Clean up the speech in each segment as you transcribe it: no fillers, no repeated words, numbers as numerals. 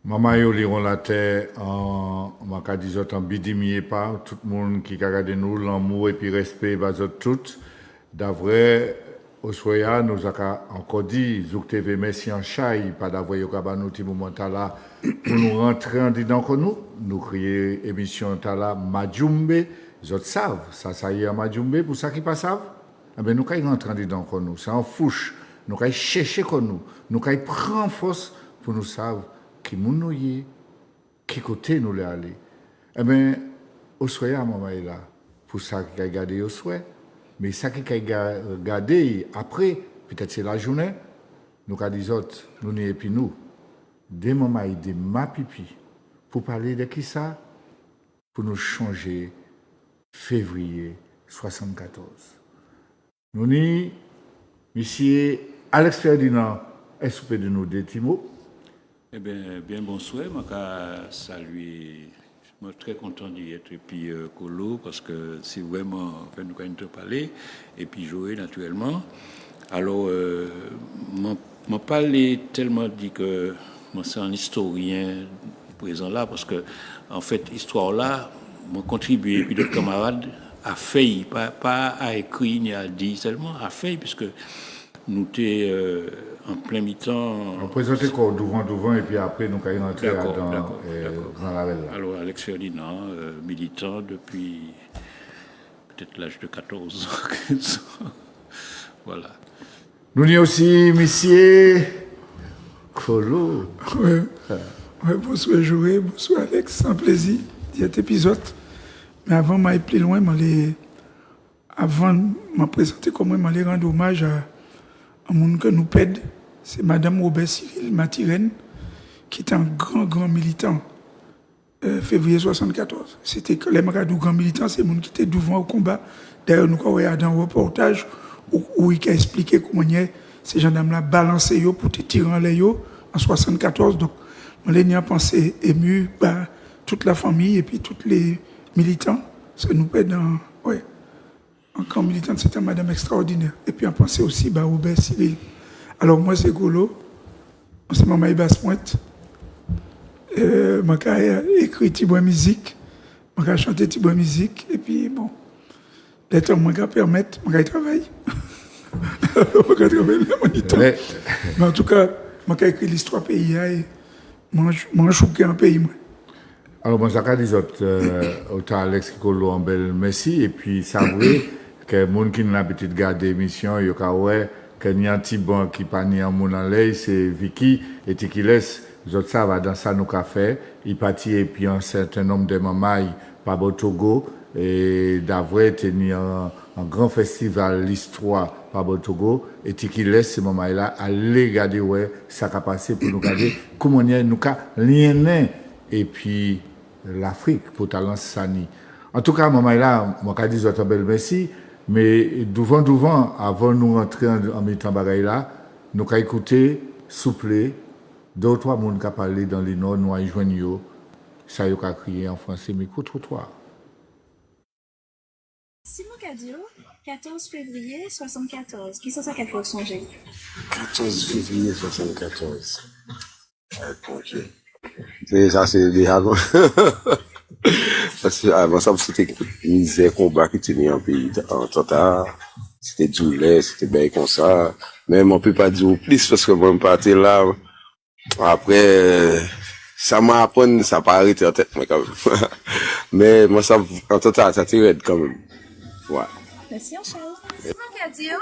Maman yo liron la terre en ka disot en bidimier pas tout le monde qui a regardé nous l'amour et puis respect bah tout d'avril au soya nous a encore dit zouk TV merci en chai pas d'avoir yo ka ba nous petit moment là pour nous rentrer en dedans que nous crier émission ta là Majumbe zot savent ça y est Majumbe pour ça qui pas savent eh ben nous kay rentrer en dedans que nous c'est en fouche nous kay chercher que nous kay prend force pour nous savent qui nous y qui côté nous les aller eh bien au soir maman est là pour ça qui a gardé au soir mais ça qui a gardé après peut-être c'est la journée nous qu'a dit autres nous n'y puis nous des maman de ma pipi pour parler de qui ça pour nous changer février 74 nous n'y monsieur Alex Ferdinand est-ce que de nous des petits mots. Eh bien bonsoir, je saluer. Je suis très content d'y être et puis Colo parce que c'est vraiment que nous avons parlé et puis jouer naturellement. Alors, m'a parlé tellement dit que moi c'est un historien présent là parce que en fait histoire là m'a contribué puis d'autres camarades à fait pas à écrire ni à dire seulement à fait puisque nous étions en plein mi-temps. On présentait quoi devant et puis après nous allons rentrer dans la veille. Alors Alex Ferdinand, militant depuis peut-être l'âge de 14 ans, 15 ans. Voilà. Nous avons aussi monsieur Colo. Oui, bonsoir Joué, bonsoir Alex, c'est un plaisir d'être épisode. Mais avant d'aller plus loin, avant de me présenter comment je vais rendre hommage à un monde que nous pède, c'est Madame Robert Cyril Matirène, qui est un grand militant. Février 74. C'était les marades grand militant, c'est le monde qui était devant au combat. D'ailleurs, nous avons regardé un reportage où il a expliqué comment ces gendarmes-là balançaient pour te tirer en l'air en 74. Donc, on a pensé ému par toute la famille et puis tous les militants. Parce que nous perdons, en camp militant, c'était une madame extraordinaire. Et puis on pensait aussi à Robert Cyril. Alors moi, c'est Golo. C'est Maman Basse-Pointe. J'ai écrit Tibois musique. J'ai chanté Tibois musique. Et puis bon, les temps, je vais permettre, je vais travailler. Je vais travailler dans mon temps. Mais en tout cas, j'ai écrit l'histoire pays et je choqué un pays. Alors, bon, ça a dit autant Alex Kolo en bel merci. Et puis, ça vrai que les gens qui ont l'habitude de garder l'émission, il y a que y a un petit bon qui pas ni un monde en l'air, c'est Vicky et qui laisse les autres ça va dans ça nous café. Il partit et puis un certain nombre de mamans par au Togo et d'avoir tenu un grand festival l'histoire par au Togo et qui laisse ces mamans là aller regarder ouais ça a passé pour nous regarder comment nous ca lien et puis l'Afrique pour talent sani. En tout cas maman là moi qu'a dit autre belle merci. Mais devant, avant de nous rentrer en mettant bagaille là, nous avons écouté, souffler, deux ou trois personnes qui ont parlé dans les nord, nous avons joint, ça y a crié en français, micro-trottoir. Simon Cadio, 14 février 74. Qui c'est ça qui a fait songer? 14 février 74. Bon Dieu. C'est ça, c'est déjà bon. Parce que avant ça, c'était une misère combat qui tenait un pays en total. C'était du lait, c'était bien comme ça. Mais on peut pas dire plus parce que moi, je partais là. Après, ça m'a appris, ça n'a pas arrêté en tête, mais quand même. Mais moi, ça, en total, ça t'est raide quand même. Ouais. Merci, Charles. Simon Cadio,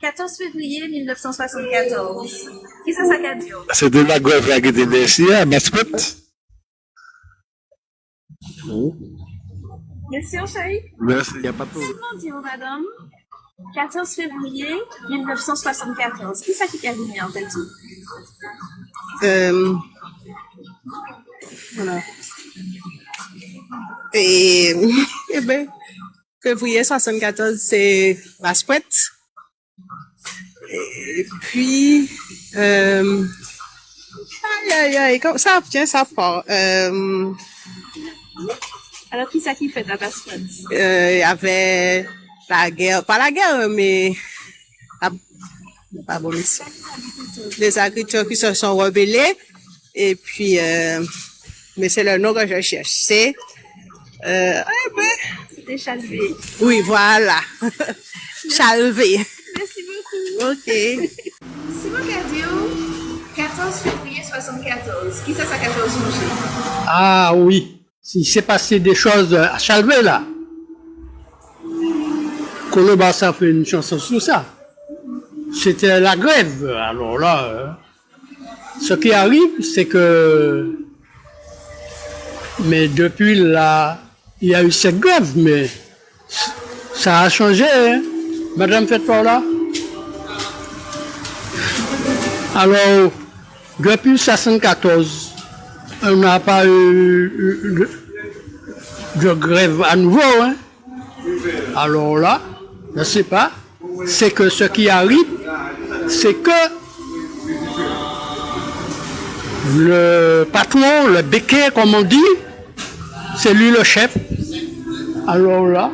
14 février 1974. Qui c'est ça, Cadio? C'est de la grève qui était laissée à Mascotte. Merci, Chéri. Merci, il n'y a pas de problème. Simon Dio, madame, 14 février 1974. Qui c'est qui a venu en tête? Voilà. Et ben, février 74, c'est Mascotte. Et puis, ça vient, ça part. Alors, qui c'est qui fait la basket? Il y avait la guerre, pas la guerre, mais pas bon, les agriculteurs qui se sont rebellés Et puis, mais c'est le nom que je cherche. C'est, C'était Chalvé. oui, voilà. Chalvé. Merci beaucoup. OK. Simon Cadio, 14 février 74. Qui ça 14 juillet? Ah oui, il s'est passé des choses à Chalvet là. Colobassa fait une chanson sur ça. C'était la grève. Alors là, ce qui arrive, c'est que, mais depuis là, il y a eu cette grève, mais ça a changé, hein. Madame faites par là. Alors, depuis 1974, on n'a pas eu de grève à nouveau, hein. Alors là, je ne sais pas, c'est que ce qui arrive, c'est que le patron, le béquet, comme on dit, c'est lui le chef. Alors là,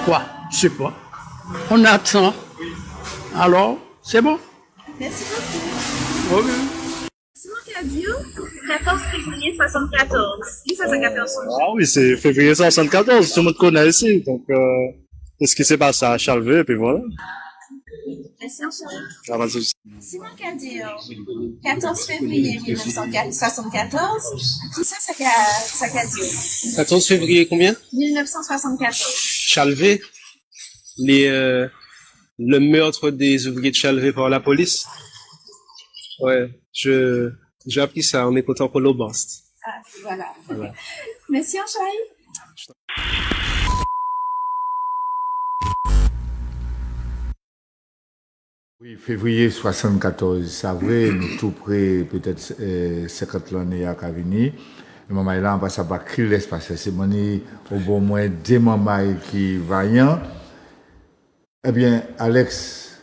quoi, je sais pas. On attend. Alors, c'est bon. Merci beaucoup. Ok. Simon Cadio, 14 février 74. Qui ça 14 juillet? Ah oui, c'est février 74, tout le monde connaît ici. Donc, c'est ce qui s'est passé à Chalvet, et puis voilà. Merci, enchanté. Ah, bah, c'est- Simon Cadio, 14 février 1974. Qui ça Cadio? 14 février combien? 1974. Chalvet. Le meurtre des ouvriers de Chalvet par la police. Ouais, j'ai appris ça en écoutant Polo Bast. Ah, voilà. Merci, enchanté. Oui, février 74, c'est vrai, nous tout près, peut-être 50 l'année à venir. Le moment là, on passe à qui laisse passer. C'est mon au bon moins des mamans qui vaillants. Eh bien, Alex,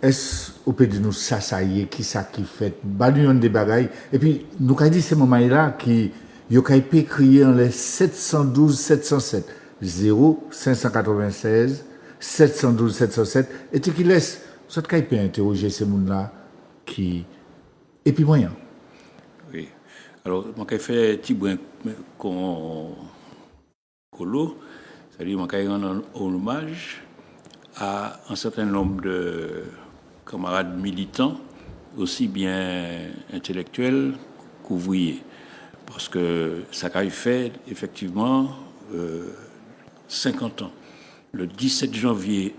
est-ce que vous pouvez dire nous ça y est, qui ça qui fait, balion des bagailles. Et puis, nous avons dit ces moments-là qui, ils ont écrit en les 712 707 0 596 712 707 et qui laisse, ça peut interroger ces gens-là qui, et puis moyen. Oui. Alors, moi, j'ai fait un petit brin colo, c'est-à-dire, moi, j'ai rendu hommage à un certain nombre de camarades militants, aussi bien intellectuels qu'ouvriers. Parce que ça a fait, effectivement, 50 ans. Le 17 janvier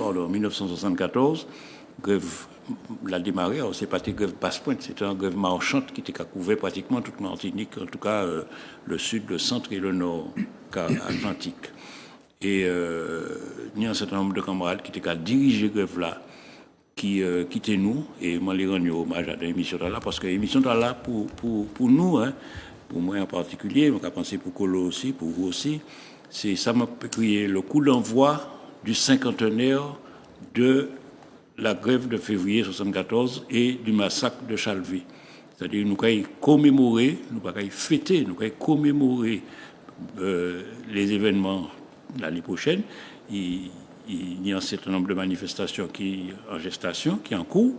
1974, grève l'a démarré. Alors, c'est pas une grève basse-pointe, c'était une grève marchande qui était couvert pratiquement toute Martinique, en tout cas le sud, le centre et le nord Atlantique. Et il y a un certain nombre de camarades qui étaient dirigé la grève là, qui quittaient nous, et moi les rendu hommage à l'émission là, parce que l'émission là pour nous, hein, pour moi en particulier, je pense pour Colo aussi, pour vous aussi, c'est ça m'a créé le coup d'envoi du cinquantenaire de la grève de février 74 et du massacre de Chalvet. C'est-à-dire nous avons commémoré, nous avons fêté, nous avons commémoré les événements l'année prochaine. Il y a un certain nombre de manifestations qui en gestation, qui en cours.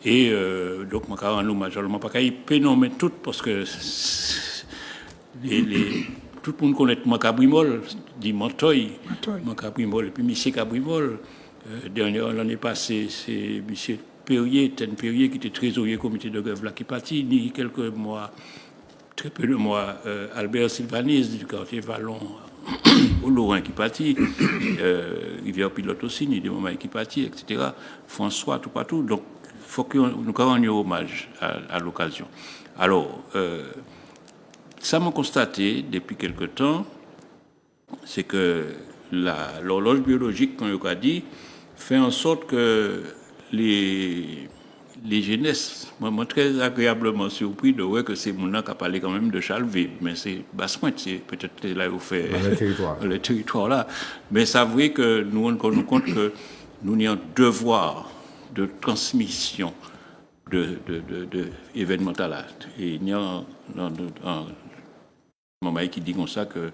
Et donc, je vais rendre hommage. Je ne vais pas nommer toutes parce que tout le monde connaît Macabrimol, dit Montoy, Macabrimol, et puis M. Cabrimol. Dernière l'année passée, c'est M. Perrier, Ten Perrier, qui était trésorier comité de grève là, qui est parti, ni quelques mois, très peu de mois, Albert Sylvanis du quartier Vallon, au Lorrain qui est parti, Rivière Pilote aussi, ni des moments qui est parti, etc. François, tout partout. Donc, il faut que nous rendions hommage à l'occasion. Alors, ça m'a constaté depuis quelque temps, c'est que l'horloge biologique, comme on a dit, fait en sorte que les jeunesses, moi très agréablement surpris de voir que c'est mon nom qui a parlé quand même de Chalvet, mais c'est basse-pointe, c'est peut-être là où fait le territoire là. Mais ça vrai que nous on nous compte que nous avons un devoir de transmission de événements là. Et il y a un moment qui dit comme ça que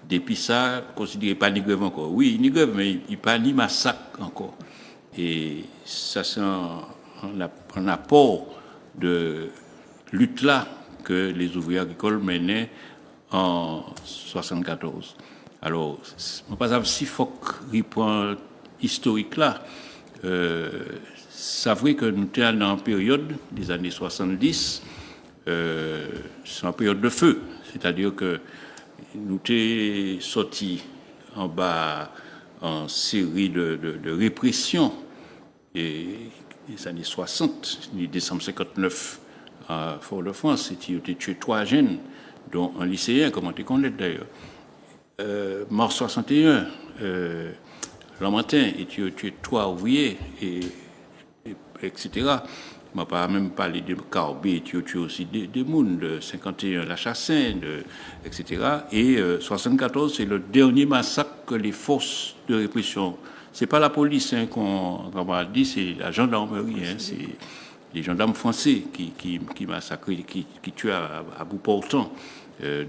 depuis ça, considérez pas ni grève encore. Oui, ni grève, mais il n'y a pas ni massacre encore. Et ça, c'est un apport de lutte-là que les ouvriers agricoles menaient en 74. Alors, je ne sais pas si faut reprendre historique là. C'est vrai que nous sommes dans une période des années 70, c'est une période de feu, c'est-à-dire que nous sommes sortis en bas en série de répression et les années 60, décembre 59 à Fort-de-France, c'était tué 3 jeunes, dont un lycéen, comment tu connais d'ailleurs. Mars 61, Lamentin, et tué 3 ouvriers, etc. Je ne vais pas même parler de Carbé, tué aussi des mouns, de 51, la Chassin, etc. Et 74, c'est le dernier massacre que les forces de répression. C'est pas la police qu'on va dire, c'est la gendarmerie, c'est les gendarmes français qui massacrent, qui tuent à bout portant.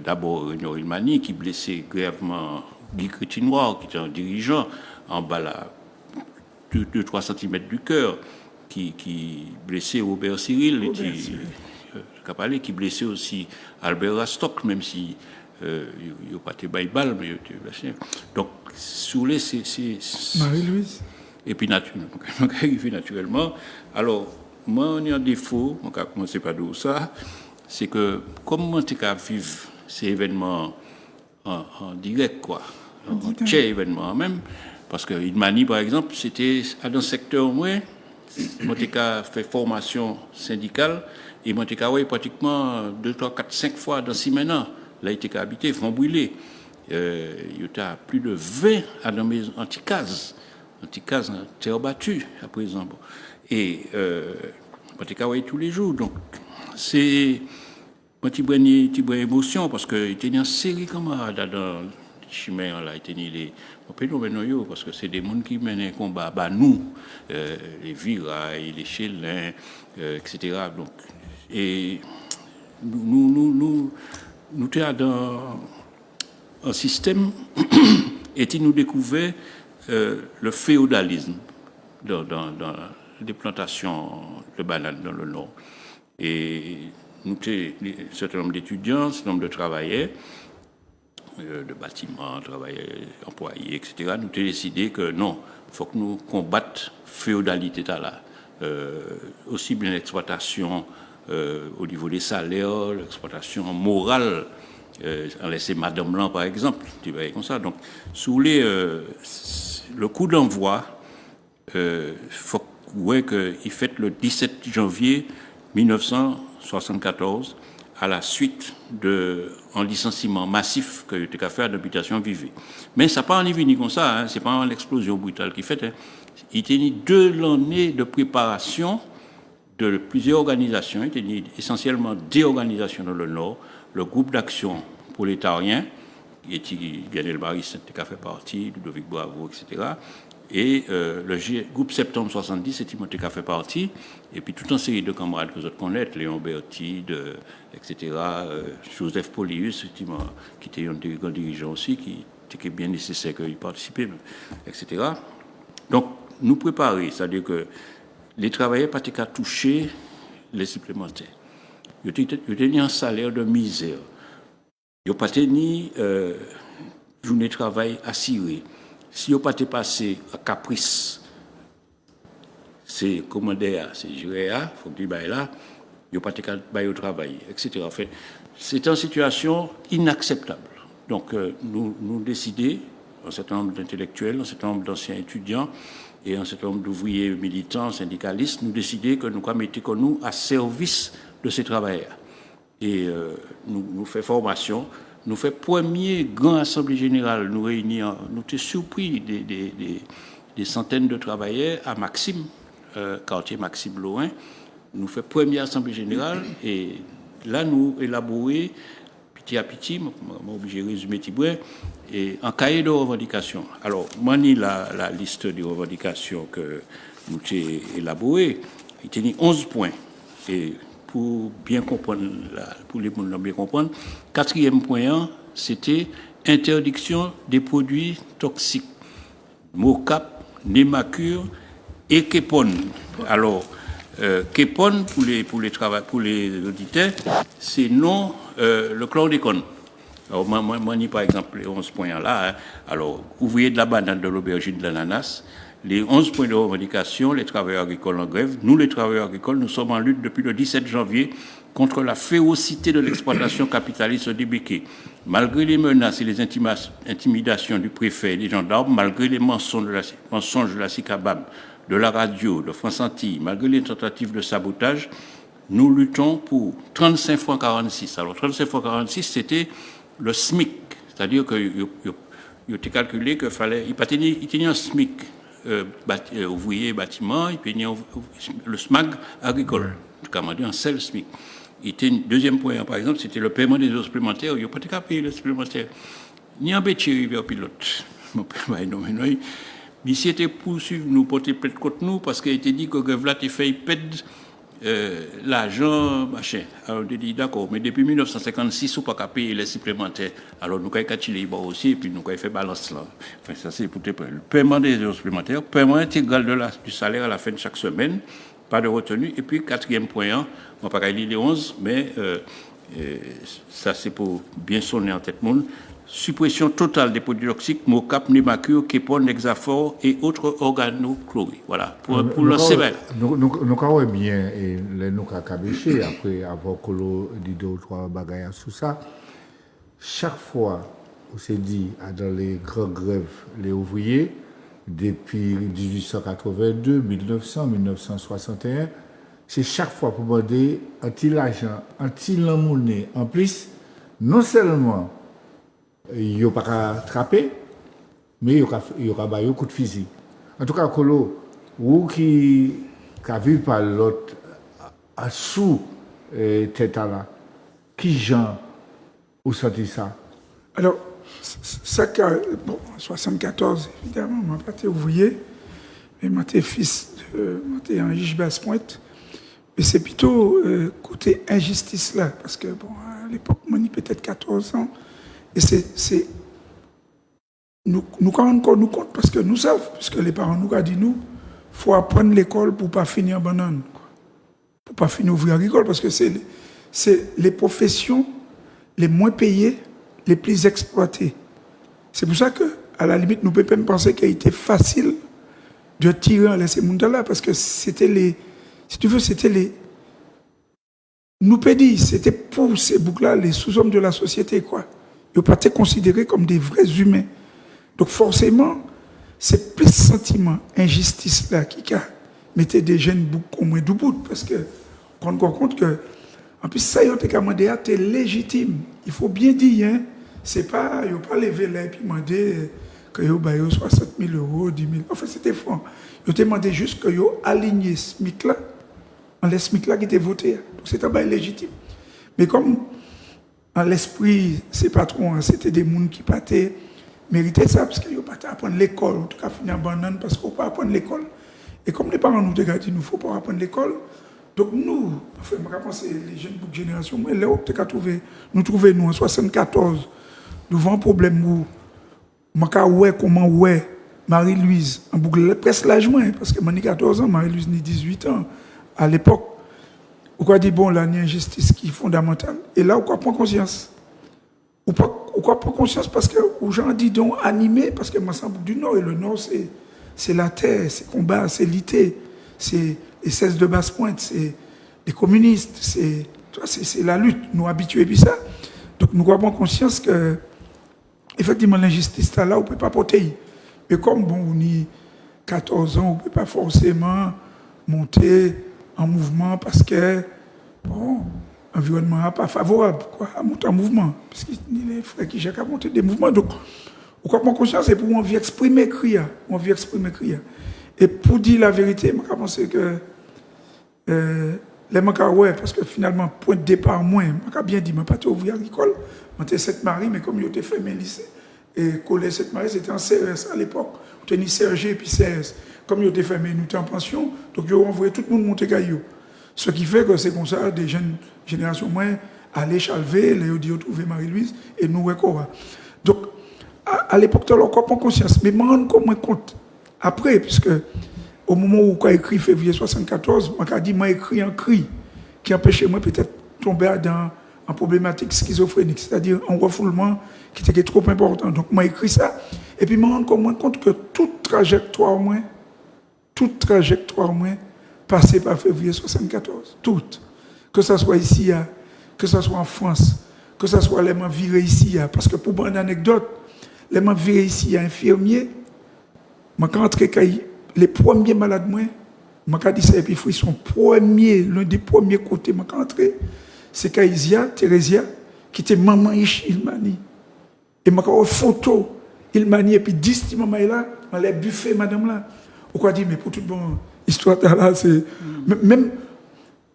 D'abord Réunion Ilmani, qui blessait grièvement Guy Crétinoir, qui était un dirigeant, en bas là, 2-3 cm du cœur, qui blessait Robert Cyril, qui blessait aussi Albert Rastock, même si il n'a pas été balle, mais il était blessé. Donc, sous les Marie-Louise. Et puis, naturellement, alors, moi, on a un défaut, on va commencer par d'où ça, c'est que, comme on a vivre ces événements en direct, quoi, en tchè événement même, parce que Ilmani, par exemple, c'était dans un secteur moins, moi, j'ai fait formation syndicale, et moi, j'ai pratiquement 2, 3, 4, 5 fois dans 6 maintenant, là, il était habité, front brûlé. Il y a plus de 20 à dans mes anticases, terre battue, à présent. Et moi, j'ai tous les jours, donc, c'est un petit brin émotion, parce qu'il y a une série de camarades dans le chemin, là, il parce que c'est des gens qui mènent un combat, bah, nous, les virailles, les chélins, etc. Donc, et nous sommes dans un système et nous découvrons le féodalisme dans les plantations de bananes dans le Nord. Et nous sommes un certain nombre d'étudiants, un certain nombre de travailleurs, de bâtiments, travailleurs, employés, etc. Nous avons décidé que non, il faut que nous combattions la féodalité là. Aussi bien l'exploitation au niveau des salaires, l'exploitation morale, en laisser Madame Blanc par exemple, tu vois, comme ça. Donc, sous le coup d'envoi, faut qu'il fait le 17 janvier 1974, à la suite d'un licenciement massif que tu as fait à l'habitation vivée. Mais ça n'a pas en venu comme ça, hein, ce n'est pas l'explosion brutale qui fait. Hein. Il y a eu 2 années de préparation de plusieurs organisations, il y a eu essentiellement des organisations dans le Nord, le groupe d'action prolétarien, qui Lionel Baris qui a fait partie, Ludovic Bravo, etc., et le groupe Septembre 70, c'est Timothée qui a fait partie, et puis toute une série de camarades que vous connaissez, Léon Berti, etc., Joseph Polius, qui était un grand dirigeant aussi, qui était bien nécessaire qu'il participe, etc. Donc, nous préparer, c'est-à-dire que les travailleurs n'ont pas touché les supplémentaires. Ils ont un salaire de misère. Ils n'ont pas tenu journée de travail assurée. Si vous n'avez pas passé à caprice, c'est commandé, c'est géré, il faut que vous là, vous n'avez pas au travail, etc. Enfin, c'est une situation inacceptable. Donc, nous décidons, un certain nombre d'intellectuels, un certain nombre d'anciens étudiants et un certain nombre d'ouvriers militants, syndicalistes, nous décidons que nous mettons nous à service de ces travailleurs. Et nous faisons formation. Nous faisons premier grand assemblée générale, nous réunissons, nous sommes surpris des centaines de travailleurs à Maxime, quartier Maxime Lorrain. Nous faisons première assemblée générale et là nous élaborons petit à petit, je suis obligé de résumer et un cahier de revendications. Alors, moi, la liste de revendications que nous avons élaborée, il y a 11 points. Et pour bien comprendre, pour les gens bien comprendre, 4e point, c'était interdiction des produits toxiques, mocap, némacure et képone. Alors, Képon, pour les auditeurs, c'est non le chlordécone. Alors, moi, par exemple, les 11 points là, hein. Alors, ouvriers de la banane, de l'aubergine, de l'ananas, les 11 points de revendication, les travailleurs agricoles en grève. Nous, les travailleurs agricoles, nous sommes en lutte depuis le 17 janvier contre la férocité de l'exploitation capitaliste des béquets. Malgré les menaces et les intimidations du préfet et des gendarmes, malgré les mensonges de la CICABAM, de la radio, de France Antilles, malgré les tentatives de sabotage, nous luttons pour 35 francs 46. Alors, 35 francs 46, c'était le SMIC. C'est-à-dire qu'il était calculé qu'il fallait. Il tenait un SMIC ouvrier bâtiment, il tenait le SMAG agricole. Comme on dit, un seul SMIC. Deuxième point, par exemple, c'était le paiement des heures supplémentaires. Il n'y a pas de cas payer les supplémentaires. Ni en bêtier, vers pilote. Mais c'était poursuivre nous, porter plainte contre nous, parce qu'il a été dit que le a fait perdre l'argent, machin. Alors, on dit d'accord, mais depuis 1956, on n'a pas payer les supplémentaires. Alors, nous avons calculé aussi, et puis nous avons fait balance là. Enfin, ça, c'est pour le paiement des heures supplémentaires, paiement intégral du salaire à la fin de chaque semaine, pas de retenue. Et puis, 4e point, on ne va pas lire les 11, mais ça, c'est pour bien sonner en tête monde. Suppression totale des produits toxiques, mocap, pneumacure, képon, hexaphore et autres organochlorés. Voilà, pour le CBL. Nous avons bien, et nous avons cabéché, après avoir dit 2 ou 3 bagailles sur ça. Chaque fois, on s'est dit, dans les grandes grèves, les ouvriers, depuis 1882, 1900, 1961, c'est chaque fois pour demander anti-l'argent, anti-la-monnaie. En plus, non seulement il n'y a pas attrapé, mais il y aura un coup de fusil. En tout cas, Kolo, vous qui avez vu par l'autre, à sous tête là, qui gens vous sentez ça? Alors, ça, bon, en 74, évidemment, je n'ai pas été ouvrier, mais je suis fils de en Basse-Pointe. Mais c'est plutôt côté injustice là, parce que, bon, à l'époque, moi, j'ai peut-être 14 ans. Et c'est nous rendons compte parce que nous savons, puisque les parents nous ont dit il faut apprendre l'école pour ne pas finir en banane, pour ne pas finir ouvrier agricole, parce que c'est les professions les moins payées, les plus exploitées. C'est pour ça qu'à la limite, nous ne pouvons même penser qu'il a été facile de tirer ces gens-là, parce que c'était si tu veux, nous peut dire, c'était pour ces boucles-là, les sous-hommes de la société, quoi. Ils n'ont pas été considérés comme des vrais humains. Donc forcément, c'est plus sentiment, injustice là qui mettait des jeunes au moins du bout. Parce que on rend compte que, en plus, ça, c'est légitime. Il faut bien dire, hein, c'est pas, ils n'ont pas levé là et puis demandé que ils ont 60 000 euros, 10 000. Enfin, c'était franc. Ils ont demandé juste qu'ils ont aligné ce SMIC là, en les SMIC là qui était voté. Donc c'est un bail légitime. Mais comme en l'esprit, ces patrons, c'était des gens qui n'ont mérité ça, parce qu'ils n'ont pas apprendre l'école, en tout cas finir en banane, parce qu'on ne peut pas apprendre l'école. Et comme les parents nous ont dit, il ne faut pas apprendre l'école, donc nous, enfin, je pense que les jeunes de génération, nous trouvons nous en 74, devant un problème où, comment Marie-Louise, en boucle presque l'âge moins, parce que moi j'ai 14 ans, Marie-Louise n'a 18 ans, à l'époque. On dit, bon, là, il y a une injustice qui est fondamentale. Et là, on prend conscience. On prend conscience parce que les gens disent donc animés, parce que moi, c'est du Nord, et le Nord, c'est la terre, c'est le combat, c'est l'ité, c'est les 16 de Basse-Pointe, c'est les communistes, c'est la lutte, nous habitués, puis ça. Donc, nous avons conscience que, effectivement, l'injustice, là, on ne peut pas porter. Mais comme, bon, on a 14 ans, on ne peut pas forcément monter en mouvement parce que, bon, l'environnement n'est pas favorable à monter en mouvement. Parce qu'il y a les frères qui cherchent à monter des mouvements. Donc, on prend conscience, c'est pour on vient exprimer cria. Et pour dire la vérité, je pense que les ouais, parce que finalement, point de départ, moi, je bien dit, je n'ai pas été ouvrier agricole, j'étais Sainte-Marie, mais comme j'étais fait mes lycées, et collège Sainte-Marie, c'était en CES à l'époque. J'étais CRG et puis CES. Comme ils ont été fermés, nous étions en pension, donc ils ont envoyé tout le monde monter Gaillot. Ce qui fait que c'est comme ça, des jeunes générations moins allaient chalver, les ont trouvé Marie-Louise, et nous, Cora. Donc, à l'époque, on prend conscience, mais je me rends compte après, puisque au moment où j'ai écrit février 74, je dit moi écrit un cri qui empêchait moi peut-être tomber dans en problématique schizophrénique, c'est-à-dire un refoulement qui était trop important. Donc moi écrit ça et puis je me rends compte que toute trajectoire moi passait par février 74, toute, que ça soit ici, que ça soit en France, que ça soit les gens virés ici, parce que pour une anecdote, les gens virés ici, infirmiers, je suis entré les premiers malades, je dit ça, et puis ils sont premiers, l'un des premiers côtés, je suis entré, c'est Kaïsia, Thérésia, qui était maman Ilmani. Et je suis photo, Ilmani, et puis 10 maman là, dans les buffets, madame là. On dit, mais pour toute bonne histoire là, c'est. Même.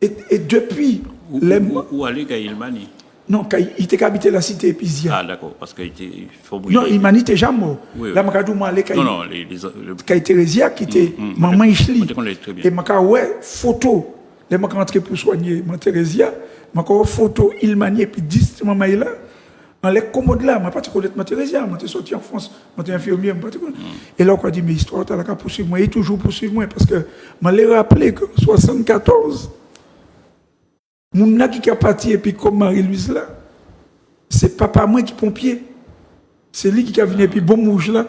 Et depuis. Où aller Ilmani? Non, il était habité la cité Épizia. Ah, d'accord, parce qu'il était. Non, Ilmani était jamais mort. Oui, là, je suis allé non, Thérésia, qui était maman Ishli. Et je photo. Là, je suis rentré pour soigner ma Thérésia. Je suis photo Ilmani, et puis 10 maman là. Dans les commodes là, je ne suis pas connaître ma Thérésia, je suis sorti en France, je suis infirmier, je suis Et là, on a dit, mais l'histoire, tu as poursuivre moi, il toujours poursuivre moi, parce que je l'ai rappelé que 74, mon qui a parti, et puis comme Marie-Louise là, c'est papa moi qui pompier. C'est lui qui a venu, et puis bon mouche là,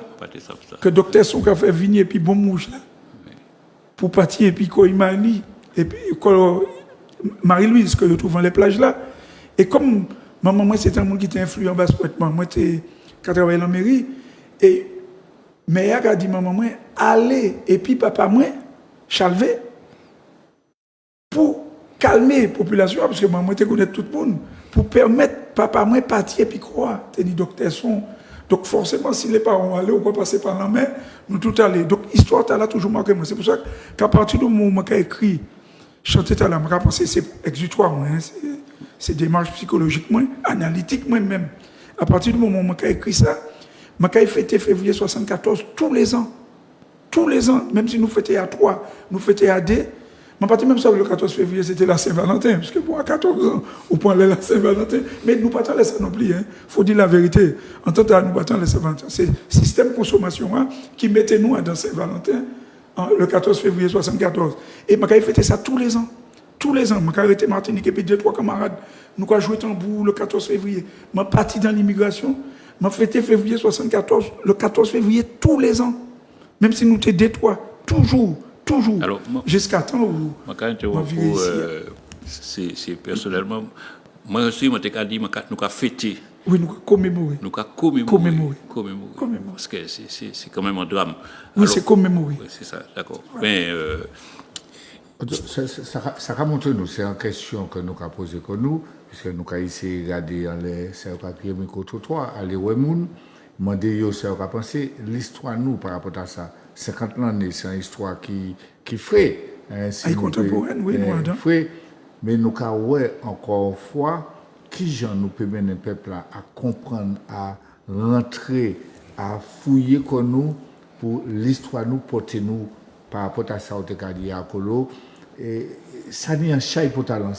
que docteur Son a fait venir, et puis bon mouche là, pour partir, et puis quand il m'a dit, et puis quand Marie-Louise, que je trouve dans les plages là, et comme maman, moi, c'était un monde qui était influent en basse. Moi, j'étais travaillé dans la mairie. Et mère a dit, maman, moi, allez. Et puis, papa, moi, Chalvet, pour calmer la population, parce que maman, je connais tout le monde, pour permettre papa, moi, partir et puis croire. T'es dit, docteur Son. Donc, forcément, si les parents allaient, on peut passer par la main, nous tout aller. Donc, l'histoire, tu as toujours marqué moi. C'est pour ça qu'à partir du moment où j'ai écrit, chanter, tu as là, je pense que c'est exutoire, moi. C'est démarche psychologique, analytique même. À partir du moment où j'ai écrit ça, j'ai fêté février 74 tous les ans. Tous les ans, même si nous fêtions à 3, nous fêtions à 2. Je parti même ça, le 14 février, c'était la Saint-Valentin. Parce que pour 14 ans, on peut aller la Saint-Valentin. Mais nous ne pas ça non plus. Il faut dire la vérité. En tant que nous ne pas la Saint-Valentin. C'est le système de consommation qui mettait nous dans Saint-Valentin le 14 février 74. Et j'ai fêté ça tous les ans. Tous les ans, je suis arrêté Martinique et puis 2-3 camarades. Nous avons joué tambour le 14 février. Je suis parti dans l'immigration. Je fêté février 74, le 14 février, tous les ans. Même si nous étions Détroit, toujours. Jusqu'à temps où. C'est personnellement. Moi aussi, je t'ai dit, nous avons fêté. Oui, nous avons commémoré. Nous avons commémoré. Parce que c'est quand même un drame. Oui, c'est commémoré. Oui, c'est ça, d'accord. Mais. Ça a montré nous, c'est une question que nous avons posée que nous, puisque nous avons essayé de regarder dans les papiers micro-trottoirs, aller où est le monde, demander si on a pensé l'histoire nous par rapport à ça. 50 ans, c'est une histoire qui frais. Si contemporaine, oui, nous frais. Mais nous avons encore une fois, qui gens nous permet le peuple à comprendre, à rentrer, à fouiller comme nous, pour l'histoire nous porter nous par rapport à ça, on a dit à Colo. Et ça n'est un chai pour talent.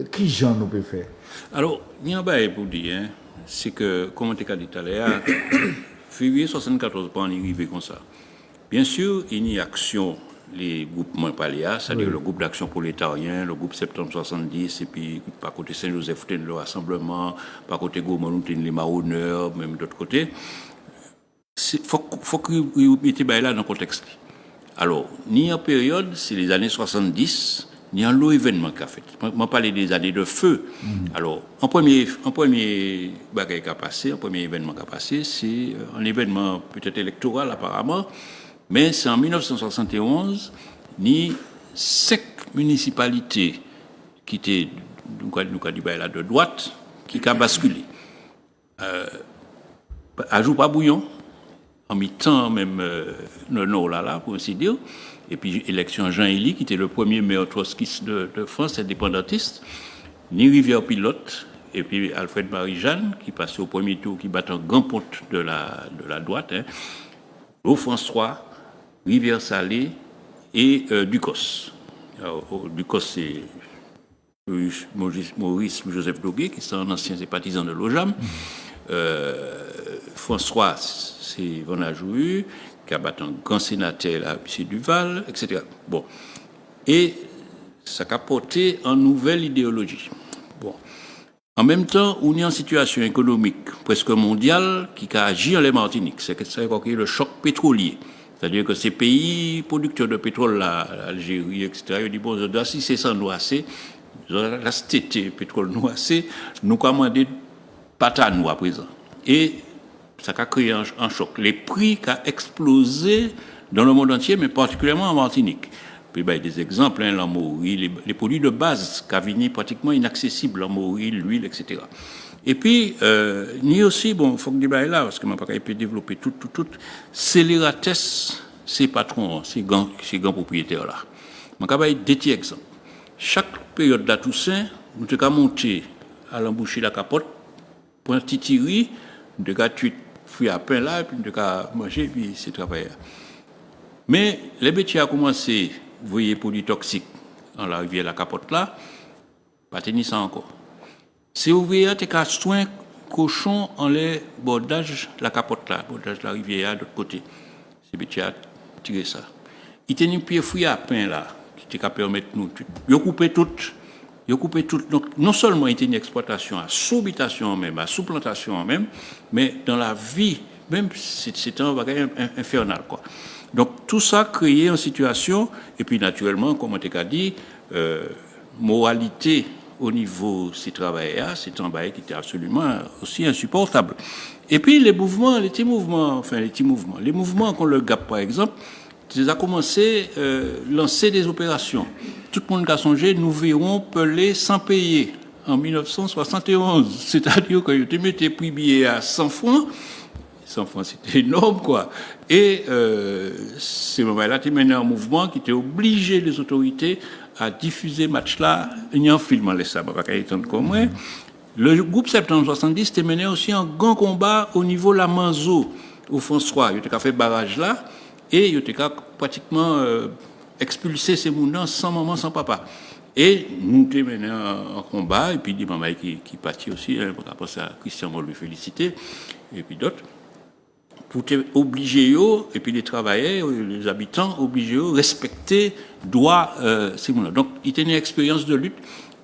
Qui gens nous peut faire? Alors, il y a un bail pour dire, c'est que, comme on t'a dit tout à l'heure, février 74, pas en arriver comme ça. Bien sûr, il y a action, les groupements paléa, c'est-à-dire le groupe d'action prolétarien, le groupe Septembre 70, et puis par côté Saint-Joseph, le rassemblement, par côté Gourmand, les marronneurs, même d'autre côté. Il faut que vous mettez là dans le contexte. Alors, ni en période, c'est les années 70, ni en lot événement qu'a fait. Je parle des années de feu. Alors, un premier bagage qui a passé, un premier événement qui a passé, c'est un événement peut-être électoral apparemment, mais c'est en 1971, ni 5 municipalités qui étaient, nous avons dit là, de droite, qui a basculé. Ajout pas bouillon. En mi-temps, même le nord là, pour ainsi dire. Et puis, élection Jean-Élie, qui était le premier maire trotskiste de France, indépendantiste. Ni Rivière-Pilote, et puis Alfred Marie-Jeanne, qui passait au premier tour, qui battait un grand ponte de la droite. François, Rivière-Salée et Ducos. Alors, Ducos, c'est Maurice Joseph Doguet, qui est un ancien sympathisant de l'OJAM. François, c'est Van Ajou, qui a battu un grand sénateur là, M. Duval, etc. Bon. Et ça a porté en nouvelle idéologie. Bon. En même temps, on est en situation économique presque mondiale qui a agi en les Martiniques. C'est le choc pétrolier. C'est-à-dire que ces pays producteurs de pétrole, là, Algérie, etc., ils disent, bon, si c'est sans noisser, la stété, pétrole noissé, nous commandons pâte à nous à présent. Et ça a créé un choc. Les prix qui ont explosé dans le monde entier, mais particulièrement en Martinique. Puis, il y a des exemples, hein, l'amaury, les produits de base qui ont pratiquement inaccessibles, l'amaury, l'huile, etc. Et puis, il y a aussi, bon, il faut que je là, parce que je ne peux pas développer tout, c'est les rates, ces patrons, ces grands propriétaires-là. Je vais donner deux petits exemples. Chaque période de la Toussaint, nous avons monté à l'embouchure de la capote, pour un petit tiri, nous avons tué fruits à pain là, et puis nous avons mangé, et puis c'est travaillé. Mais les bêtises ont commencé, vous voyez, produits toxiques dans la rivière de la capote là, pas tenir ça encore. C'est ouvrier qui a soin cochon en les bordages de la capote là, bordage de la rivière de l'autre côté. C'est bêtises a tiré ça. Il tenait pied fruits à pain là, qui te permettre nous. Ils ont coupé tout. Donc, non seulement il y a une exploitation à sous-habitation même, à sous-plantation même, mais dans la vie, même, c'est un bagage infernal, quoi. Donc, tout ça créé une situation, et puis naturellement, comme on t'a dit, moralité au niveau de ces travailleurs, c'est un bagage qui était absolument aussi insupportable. Et puis, les mouvements, les mouvements qu'on le GAP, par exemple, ils ont commencé à lancer des opérations. Tout le monde a songé, nous verrons Pelé sans payer en 1971. C'est-à-dire que tu mettais prix billet à 100 francs. 100 francs, c'était énorme, quoi. Et ces moments-là, tu menais un mouvement qui était obligé les autorités à diffuser match-là. Il y a un film, laisse ça, pas étendre comme moi. Le groupe Septembre 70 tu mené aussi un grand combat au niveau de la Manzo, au François. Il a fait barrage là. Et il a pratiquement expulsé ces mounants sans maman, sans papa. Et nous avons mené un combat, et puis des mamans qui partent aussi, hein, pour ça, Christian m'a lui féliciter, et puis d'autres, pour obliger eux, et puis les travailleurs, les habitants, obliger eux, respecter droit ces mounants. Donc, il y a une expérience de lutte,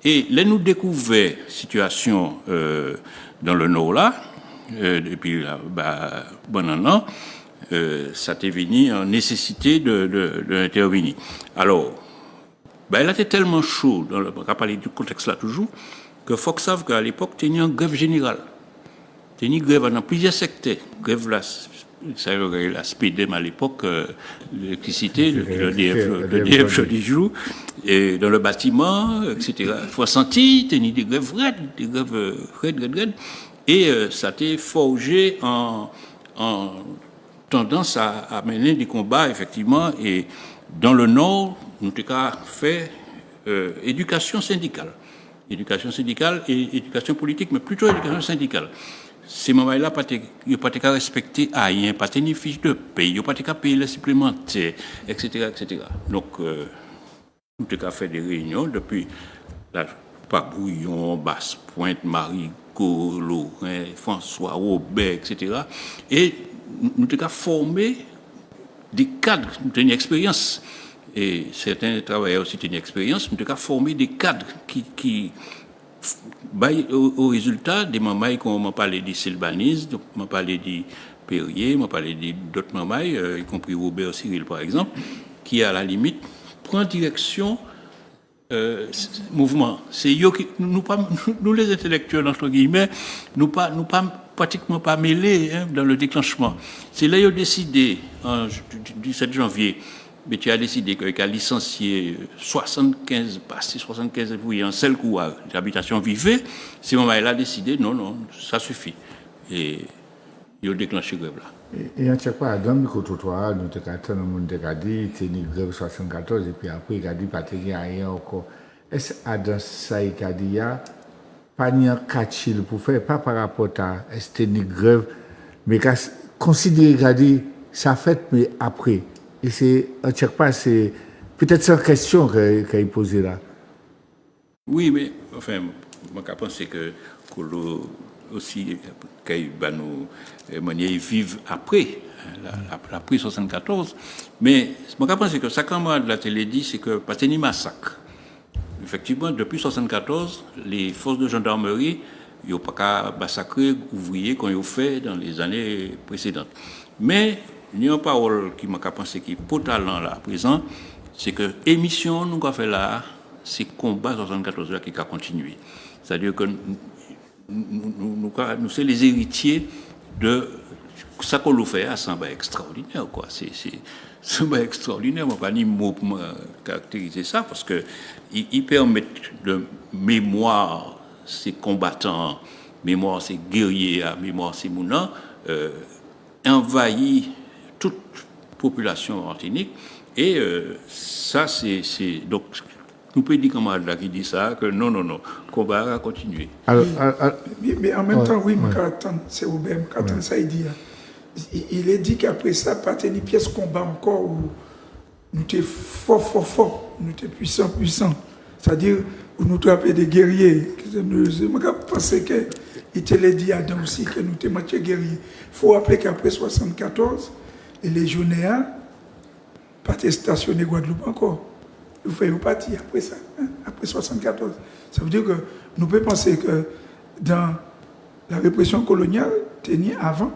et là, nous découvrons situation dans le Nord là, et puis là, bon an, ça t'est venu en nécessité d'intervenir. Alors, elle était tellement chaud, on va parler du contexte là toujours, que faut que savent qu'à l'époque, il y a une grève générale. Il y a une grève dans plusieurs secteurs. Grève là, ça y est, la SPDM à l'époque, l'électricité, le DF, je dis jour, et dans le bâtiment, etc. Il faut sentir, il y a des grèves raides, et ça t'est forgé en tendance à mener des combats, effectivement, et dans le Nord, nous avons fait éducation syndicale et éducation politique, mais plutôt éducation syndicale. Ces moments-là, ils n'ont pas respecté rien, pas de fiche de paye, ils n'ont pas payer les supplémentaires, etc., etc. Donc, nous avons fait des réunions depuis Pabouillon, Basse-Pointe, Marigot, Lorrain, François, Robert, etc. Et nous avons formé des cadres, nous avons une expérience, et certains travailleurs aussi ont une expérience, nous avons formé des cadres qui au résultat des mamans qu'on m'a parlé de Sylvanise, m'a parlé de Perrier, m'a parlé d'autres mamans, y compris Robert Cyril par exemple, qui à la limite prend direction mouvement. C'est nous les intellectuels entre guillemets, nous pas pratiquement pas mêlés dans le déclenchement. C'est là qu'ils ont décidé, du 17 janvier, mais tu as décidé qu'il a licencié 75 ouvriers en seul coup à l'habitation vivée. Ces moments-là a décidé, non, ça suffit. Et ils ont déclenché la grève là. Et on ne sait pas, dans le micro-trottoir, nous avons dit, c'est une grève 74, et puis après, il a dit, pas de rien encore. Est-ce que dans ça, il a dit, pas de catch pour faire, pas par rapport à cette grève, mais considérer qu'il a dit, ça fait, mais après. Et c'est, on ne sait pas, c'est peut-être cette question qu'il a posée là. Oui, mais, enfin, moi, je pense que aussi nous vivent après après 74. Mais je pense que ça, comme la télé dit, c'est que pas de massacre. Effectivement, depuis 74, les forces de gendarmerie n'ont pas qu'à massacrer ouvriers qu'on a fait dans les années précédentes. Mais il y a une parole qui m'a pensé qui est pour talent là à présent, c'est que l'émission nous avons fait là, c'est combat 74 là qui a continué. C'est-à-dire que nous sommes les héritiers de ça qu'on nous fait, c'est un bail extraordinaire, quoi. C'est un bail extraordinaire. Moi, pas ni mot pour caractériser ça, parce que il permet de mémoire ces combattants, mémoire ces guerriers, mémoire ces mounans, envahit toute population martinique. Et ça, c'est donc nous pouvons dire comme Adla qui dit ça, que non, le combat va continuer. Mais en même temps, oui, c'est Robert, ça il dit. Il est dit qu'après ça, pas une pièce combat encore où nous étions fort, nous étions puissants. C'est-à-dire où nous trapions des guerriers. Je pense qu'il te l'a dit Adam aussi, que nous étions moitié guerriers. Il faut rappeler qu'après 1974, les légionnaires pas été stationnés Guadeloupe encore. Ils font partie après ça, après 1974. Ça veut dire que nous pouvons penser que dans la répression coloniale, tenue avant,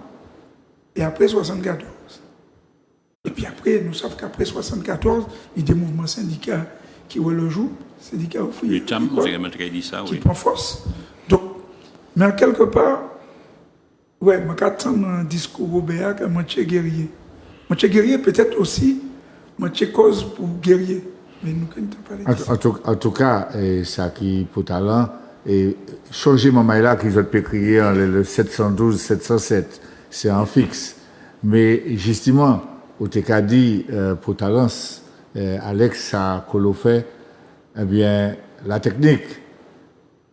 et après 1974. Et puis après, nous savons qu'après 1974, il y a des mouvements syndicaux qui voient le jour, syndicats ouvriers, qui prennent force. Donc, mais quelque part, ouais, je m'attends un discours Robert que moitié guerrier. Moitié guerrier peut-être aussi, moitié cause pour guerrier. Mais nous ne pas en tout cas, ça qui pour talent, et changer maman là qu'ils ont pu crier le 712, 707. C'est un fixe. Mais justement, au TK dit pour Talence, Alex a fait, eh bien, la technique.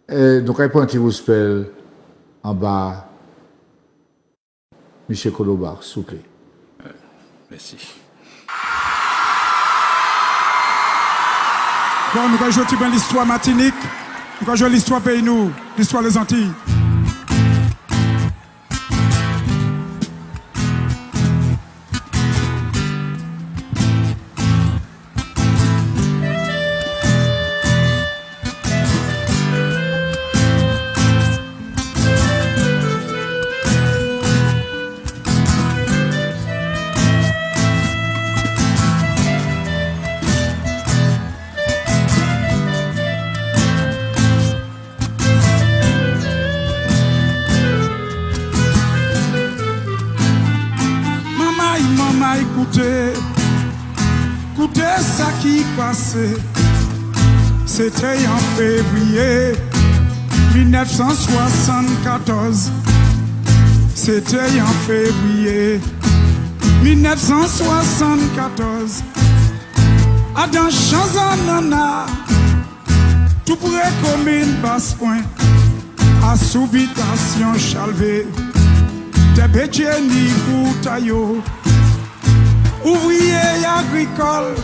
Donc, il y a un petit spell en bas, Michel Colobar, s'il vous plaît. Merci. Bon, nous allons jouer l'histoire Martinique, nous allons jouer l'histoire pays nous, l'histoire des Antilles. Écoutez ça qui passait, c'était en février 1974. C'était en février 1974. À dans Chanzanana, tout près comme une basse-point, à Soubitation Chalvé, des bétiers ni boutaillot. Ouvriers agricoles,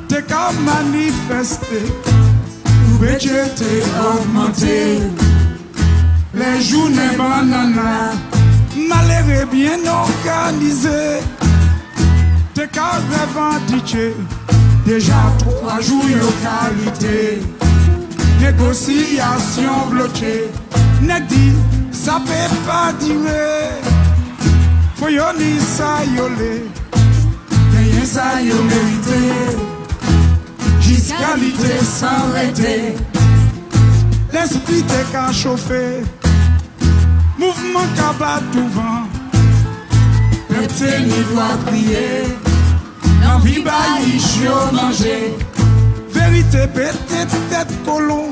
t'es qu'à manifester, ou bétier t'es augmenté. Les journées bananas, malheureux bien organisés, t'es qu'à revendiquer. Déjà 3 jours de qualité, négociation bloquée. N'est dit, ça peut pas durer. Faut yon ni ça yolé. Ça y mérité, jusqu'à l'idée s'arrêter. L'esprit t'est qu'à chauffer, mouvement qu'à battre tout vent. Peuple ni doit crier, l'envie bailli chaud manger. Vérité peut-être tête colon,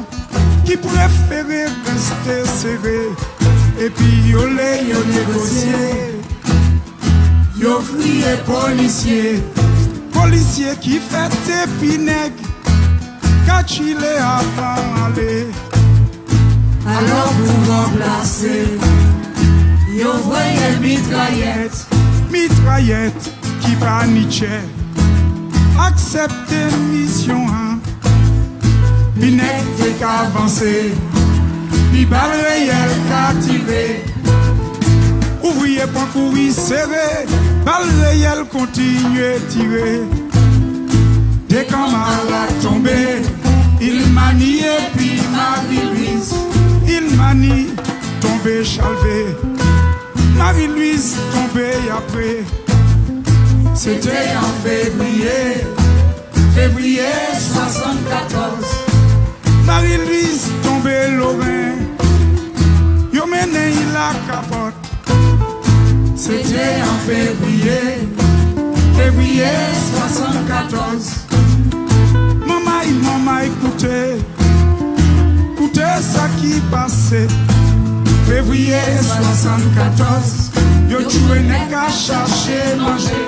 qui préférait rester serré. Et puis yolé yo négocier, yo crié policier. Policier qui fait des pinègues, quand il est à parler. Alors vous remplacez, yo voyez mitraillette. Mitraillette qui paniquait, acceptez mission. Pinègue t'es qu'avancé, Pi bal réel qu'a tiré. Ouvrier point courir serré, bal réel continue tirer. Dès qu'un mal a tombé, il manie et puis Marie-Louise. Il manie, tombé chalvé. Marie-Louise tombé après. C'était en février 74. Marie-Louise tombé Lorrain. Yo mené il la capote. C'était en février 74. Maman écoutez ça qui passait. Février 74. Yo tué n'est qu'à chercher manger.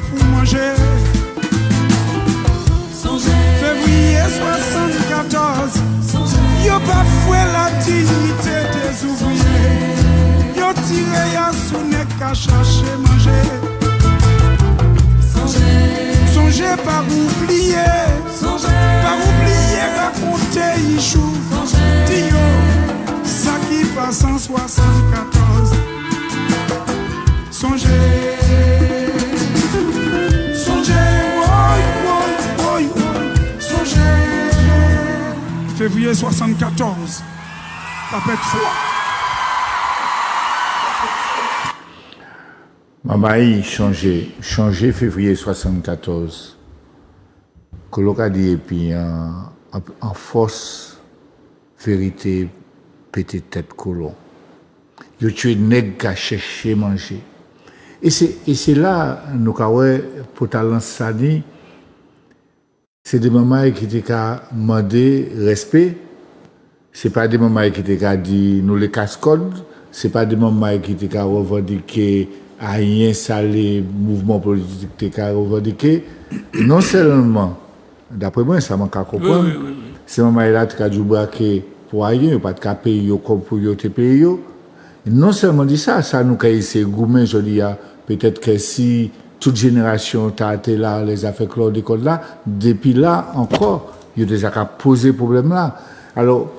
Pour manger. Février 74. Yo pas foué la dignité des ouvriers. Yo tiré ya sous nek à chercher manger. Songez par oublier. Par oublier raconter Ichou. Dio, ça qui passe en 74. Songez. Février 74, tapette froid. Maman changé février 74. Coloca dit et puis en force vérité pété tête colon. Yo tué nèg à chercher manger. Et c'est là nous kawé pour talent sani. C'est des mamans qui t'ont demandé respect. C'est pas des mamans qui t'ont dit nous les casse-codes. C'est pas des mamans qui t'ont revendiqué à rien salé mouvement politique qui t'ont revendiqué. Non seulement, d'après moi, ça m'a comprendre. C'est maman là qui a dû braquer pour rien, pas de payer comme pour te payer. Non seulement dit ça nous a essayé gourmet, je dis peut-être que si toute génération t'a été là, les affaires de l'école là, depuis là encore, il y a déjà posé problème là. Alors,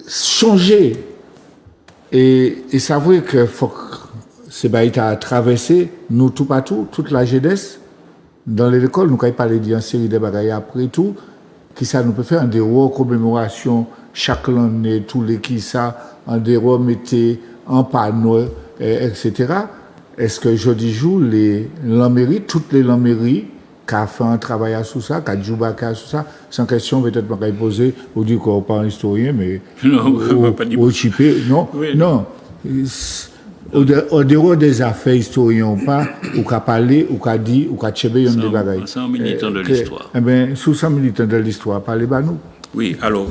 changer et savoir que faut que ces baïs à traverser, nous tout partout, toute la jeunesse, dans l'école, nous avons parlé d'une série de bagailles après tout, qui ça nous peut faire en des commémorations chaque année, tous les qui ça, en des mettez en panneau, etc. Est-ce que je dis jour les lamberies, toutes les lamberies qui ont fait un travail sur ça, qui ont joué sur ça, sans question peut-être pas poser ou dire qu'on pas un historien, mais non, pas au chipé, non, oui, non. Au dehors des affaires historiens ou pas, ou qu'a parlé, ou qu'a dit, ou qu'a tchébé, il y a des bagailles. 100 militants de l'histoire. Eh bien, sous 100 militants de l'histoire, parlez-moi nous. Oui, alors,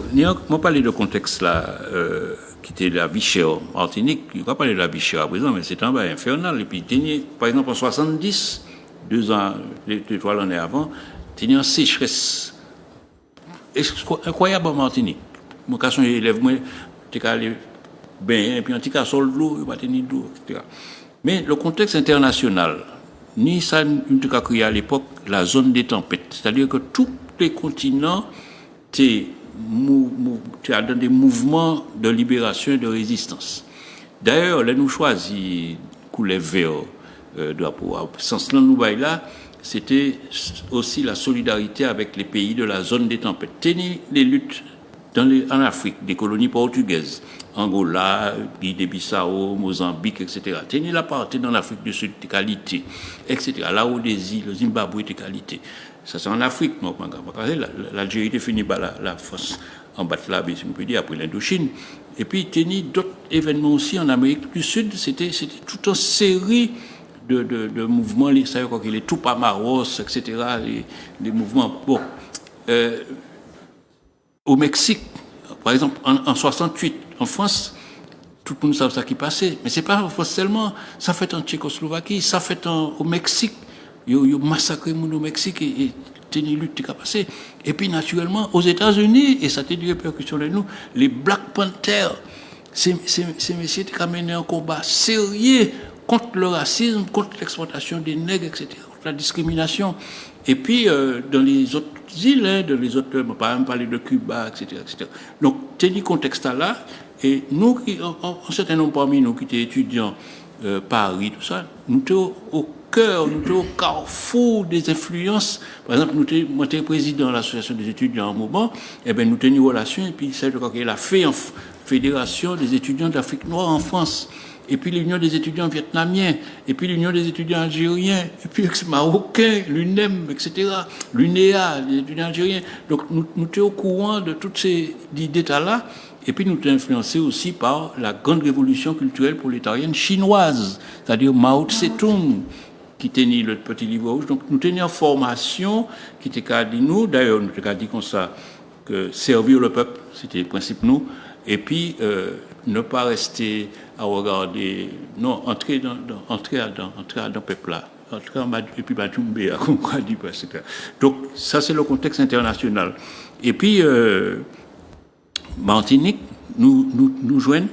moi parler de contexte là, qui était la vie chère Martinique, je ne vais pas parler de la vie chère à présent, mais c'est un bail infernal. Et puis, par exemple, en 70, 2 ans, 3 années avant, il y a une sécheresse incroyable en Martinique. Mon cas, les élèves, moi, tu es allé bien, et puis un petit cas sur l'eau, il va tenir d'eau, etc. Mais le contexte international, ni ça, nous avons créé à l'époque la zone des tempêtes. C'est-à-dire que tous les continents, tu as dans des mouvements de libération et de résistance. D'ailleurs, là, nous choisis couleur vert drapeau. Sans cela, nous là, c'était aussi la solidarité avec les pays de la zone des tempêtes. Tenez les luttes en Afrique, des colonies portugaises, Angola, Guinée-Bissau, Mozambique, etc. Tenez la partie dans l'Afrique du Sud de qualité, etc. Là où des îles, le Zimbabwe de qualité. Ça, c'est en Afrique, non, l'Algérie était finie par la force en Batla, si on peut dire, après l'Indochine. Et puis, tenez d'autres événements aussi en Amérique du Sud. C'était toute une série de mouvements, ça y est, les Tupamaros, etc., les mouvements. Bon, au Mexique, par exemple, en 68, en France, tout le monde sait ce qui passait. Mais ce n'est pas en France seulement, ça fait en Tchécoslovaquie, ça fait au Mexique. Il y a massacré au Mexique et tenu lutte qui a passé. Et puis, naturellement, aux États-Unis, et ça a des répercussions sur nous, les Black Panthers, ces messieurs qui ont mené un combat sérieux contre le racisme, contre l'exploitation des nègres, etc., contre la discrimination. Et puis, dans les autres îles, dans les autres, on ne va pas même parler de Cuba, etc., etc. Donc, tenu contexte-là, et nous, un certain nombre parmi nous qui étaient étudiants, Paris, tout ça, nous étions au cœur, nous étions au carrefour des influences. Par exemple, moi, j'étais président de l'association des étudiants en moment, et bien, nous tenions une relation, et puis, c'est la Fédération des étudiants d'Afrique noire en France, et puis l'Union des étudiants vietnamiens, et puis l'Union des étudiants algériens, et puis marocains, l'UNEM, etc., l'UNEA, les étudiants algériens. Donc, nous étions au courant de toutes ces détails-là, et puis nous étions influencés aussi par la grande révolution culturelle prolétarienne chinoise, c'est-à-dire Mao Tse-tung, qui tenait le petit livre rouge. Donc, nous tenions en formation, qui était qu'à dire nous, d'ailleurs, nous étions dit comme ça, que servir le peuple, c'était le principe nous, et puis ne pas rester à regarder, non, entrer dans le peuple là, entrer en et puis Badjumbe, comme on dit parce que. Donc ça c'est le contexte international. Et puis Martinique, nous joignent,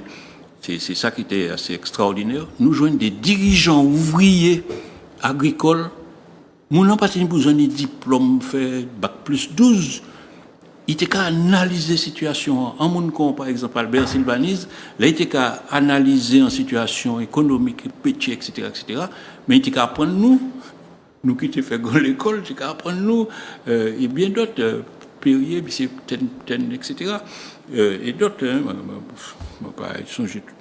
c'est ça qui était assez extraordinaire, nous joignent des dirigeants ouvriers agricoles, nous n'avons pas besoin de diplôme fait bac plus 12. Il était qu'à analyser la situation. En mon cas, par exemple, Albert Sylvanise, là, il était qu'à analyser en situation économique, petit, etc., etc. Mais il était qu'à apprendre nous qui étions fait l'école, il était qu'à apprendre nous, et bien d'autres, Perrier, etc. Et d'autres,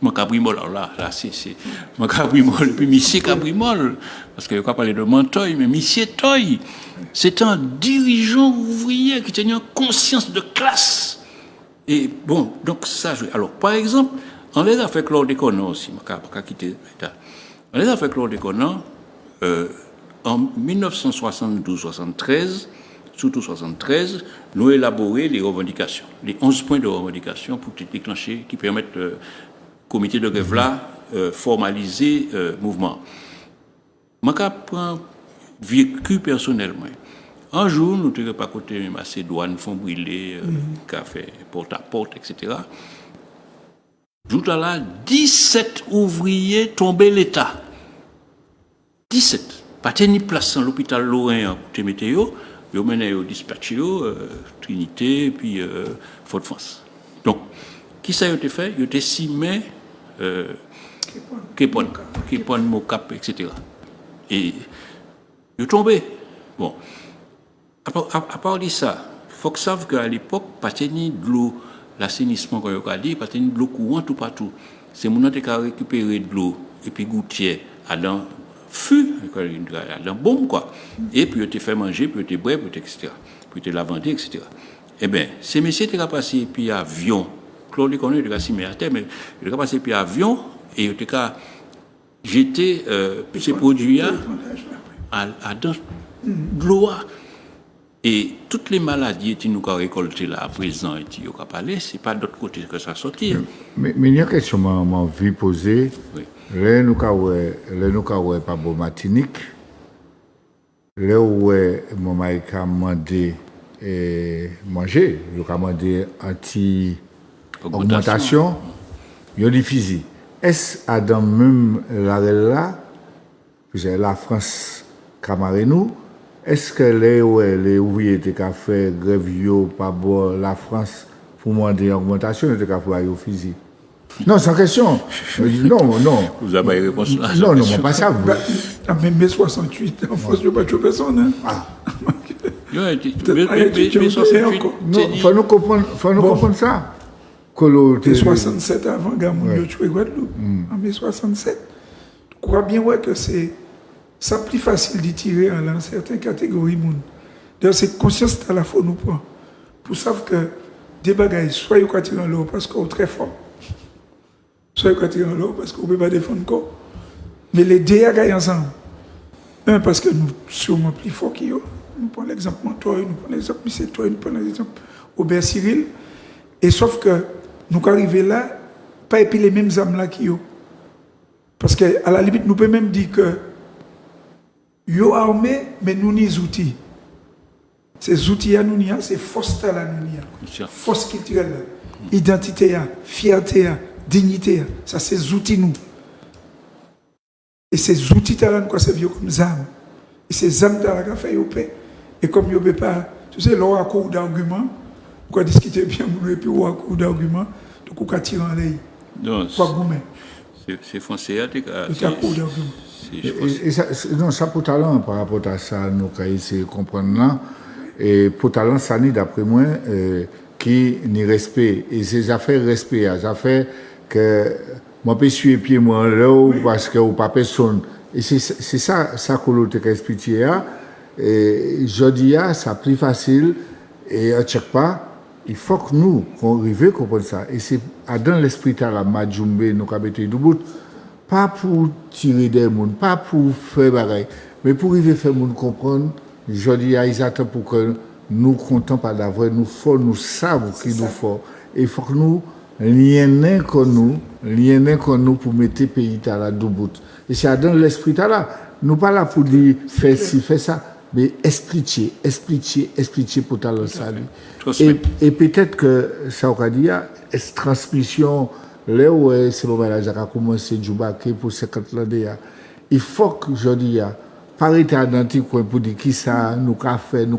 mon cabrimol, là, c'est mon cabrimol, et puis Missier Cabrimol, parce qu'il n'y a pas parler de Montoy, mais Missier Toy, c'est un dirigeant ouvrier qui tenait conscience de classe. Et bon, donc ça, alors par exemple, on les a fait chlordécone aussi, on les a fait chlordécone en 1972-73, surtout 73, nous élaborer les revendications, les 11 points de revendication pour déclencher, qui permettent le comité de grève là formaliser le mouvement. Je prends vécu personnellement. Un jour, nous n'étions pas côté Macédoine, font brûler, café, porte à porte, etc. Jour là, 17 ouvriers tombaient l'État. 17. Pas tenu place dans l'hôpital Lorrain pour météo. Ils ont mené au dispatch, Trinité, puis Fort-de-France. Donc, qui ça a été fait? Il a été 6 mai, Képon, Mocap, etc. Et il est tombé. Bon. À part de ça, il faut que savent qu'à l'époque, pas tenir de l'eau, l'assainissement, comme on a dit, pas tenir de l'eau courante tout partout. C'est mon qui a récupéré de l'eau, et puis gouttière, à dans fût, dans bombe, quoi. Et puis, il a fait manger, puis il a boire, puis etc. Puis il a la vendre, etc. Eh bien, ces messieurs étaient passés puis avion. Claude les connaît, il a passé à terre, mais il a passé puis avion, et il a jeté ces produits-là dans de l'eau. Et toutes les maladies que nous avons récoltées là à présent et qui nous avons parlé, ce n'est pas d'autre côté que ça sortit. Mais il y a une question que j'ai envie de poser. Oui. Là, nous avons pas bon Martinique. Là où mon mari a demandé manger, il a demandé anti-augmentation, il a dit physique. Est-ce que dans même là, la France camarade nous, est-ce que les ouvriers étaient qu'à faire grève pas bon la France pour demander une augmentation, ils étaient qu'à faire au physique? Non, sans question. Non. Vous avez une réponse là? Non, pas ça. Même mai 68, en France, il n'y a pas de personne. Hein? Ah. Mais 68, il faut nous comprendre ça. Mai 67 avant, Gamou, il a tué Guadeloupe. En mai 67. Je crois bien que c'est plus facile de tirer dans certaines catégories. D'ailleurs, c'est conscience à la fois nous prend. Pour savoir que des bagages, soit ils tirent dans l'eau parce qu'on est très fort, soit ils tirent dans l'eau parce qu'on ne peut pas défendre le corps. Mais les deux gagnent ensemble. Un, parce que nous sommes plus forts qu'eux. Nous prenons l'exemple Montoya, nous prenons l'exemple M. Toy, nous prenons l'exemple Aubert Cyril. Et sauf que nous arrivons là, pas et puis les mêmes âmes là qu'eux. Parce qu'à la limite, nous pouvons même dire que yo armés, mais nous ni outils. Ces outils à nous ni, c'est force à nous ni, force culturelle, identité, fierté, dignité. Ça, c'est ces outils nous. Et ces outils là nous servent comme armes. Et ces armes là nous fait paix. Et comme yo peut pas, tu sais, là on a cours d'argument, on va discuter bien et puis on a cours d'argument, donc on va tirer en l'air. Non. Pas gourmet. C'est foncé à non, ça pour talent par rapport à ça, nous avons comprendre là. Et pour talent, ça n'est d'après moi qui n'y respect. Et ces affaires respect, ces affaires que moi peux suivre pied moi là parce que ou pas personne. Et c'est ça que l'on t'a expliqué. Et je dis ça plus facile et à chaque pas. Il faut que nous, qu'on arrive à comprendre ça. Et c'est dans l'esprit de la Majumbe, nous avons été debout, pas pour tirer des gens, pas pour faire des choses, mais pour arriver à faire les gens comprendre. Je dis ils attendent pour que nous comptons pas d'avoir, nous faut, nous savons qu'il nous faut. Et il faut que nous, liens comme nous pour mettre le pays à la debout. Et c'est dans l'esprit de là. Nous pas là pour dire, fais ci, fais ça. Mais expliquer pour talent salut. Et peut-être que ça aura dit, cette transmission, là où c'est bon, là, j'ai commencé à jouer pour 50 ans. Il faut que je dis, par état identique pour dire qui ça nous a fait. Il